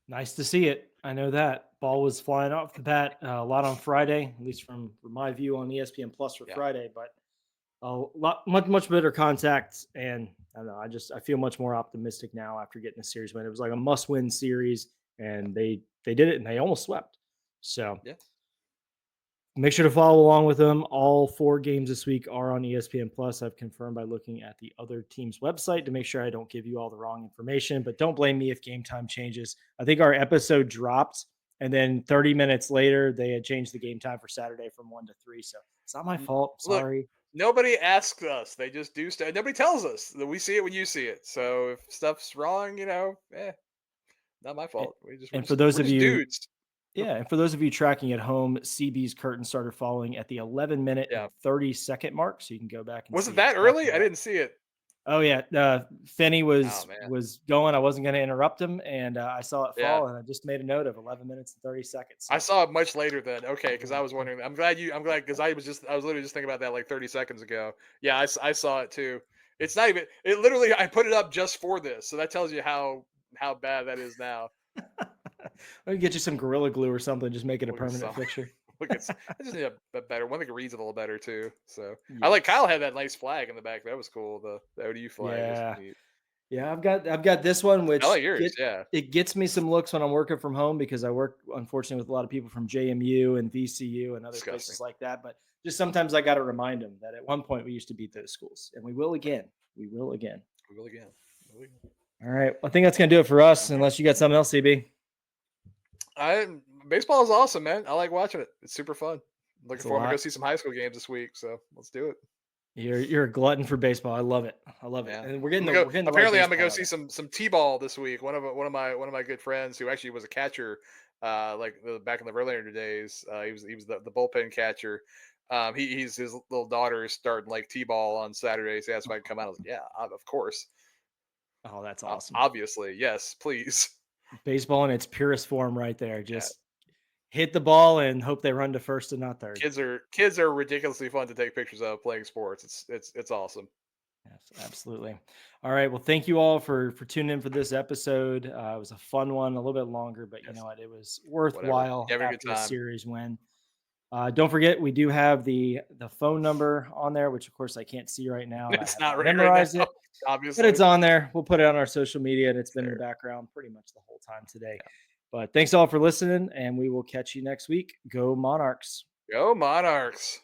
Nice to see it. I know that ball was flying off the bat a lot on Friday, at least from my view on ESPN Plus for Friday. But a lot, much better contact, and I don't know. I feel much more optimistic now after getting the series win. It was like a must-win series, and they did it, and they almost swept. So make sure to follow along with them. All 4 games this week are on ESPN Plus. I've confirmed by looking at the other team's website to make sure I don't give you all the wrong information, but don't blame me if game time changes. I think our episode dropped, and then 30 minutes later, they had changed the game time for Saturday from 1 to 3. So it's not my fault. Sorry. Look, nobody asks us. They just do stuff. Nobody tells us that we see it when you see it. So if stuff's wrong, not my fault. For those of you dudes. Yeah, and for those of you tracking at home, CB's curtain started falling at the 11-minute and 30-second mark, so you can go back and Was see it that early? I didn't see it. Oh yeah, Finny Oh man. was going. I wasn't going to interrupt him, and I saw it Yeah. fall, and I just made a note of 11 minutes and 30 seconds. I So, saw it much later then. Okay, because I was wondering. I'm glad because I was literally just thinking about that like 30 seconds ago. Yeah, I saw it too. It's not even. It literally. I put it up just for this, so that tells you how bad that is now. let me get you some Gorilla Glue or something. Just make it a Look at permanent some. fixture. Look, I just need a better one that reads a little better too. So I like Yes. Kyle had that nice flag in the back. That was cool. The ODU flag was Yeah. neat. Yeah, I've got this one, I which like yours. Yeah, it gets me some looks when I'm working from home because I work unfortunately with a lot of people from JMU and VCU and other disgusting. places like that. But just sometimes I got to remind them that at one point we used to beat those schools, and we will again. We will again. We will again. We will again. All right, well, I think that's gonna do it for us. Unless you got something else, CB. Baseball is awesome, man. I like watching it. It's super fun. Looking It's a forward to go lot. see some high school games this week. So let's do it. You're a glutton for baseball. I love it. I love it. Yeah, And I'm gonna go. we're getting the right Apparently, I'm gonna baseball go out see there. some t-ball this week. One of my good friends who actually was a catcher, back in the Verlander days. He was the bullpen catcher. He's his little daughter is starting like t-ball on Saturdays. He asked if I could come out. I was like, yeah, of course, Oh, that's awesome. obviously, yes, please. Baseball in its purest form, right there. Yeah, Just hit the ball and hope they run to first and not third. kids are ridiculously fun to take pictures of playing sports. It's awesome. Yes, absolutely. All right. Well, thank you all for tuning in for this episode. It was a fun one, a little bit longer, but you Yes, know what? It was whatever. worthwhile You having a good after a time? series win. Don't forget, we do have the phone number on there, which of course I can't see right now. I It's have not not right now, memorized it, but obviously. it's on there. We'll put it on our social media, and it's been in the Fair. background pretty much the whole time today. But thanks all for listening, and we will catch you next week. Go Monarchs. Go Monarchs.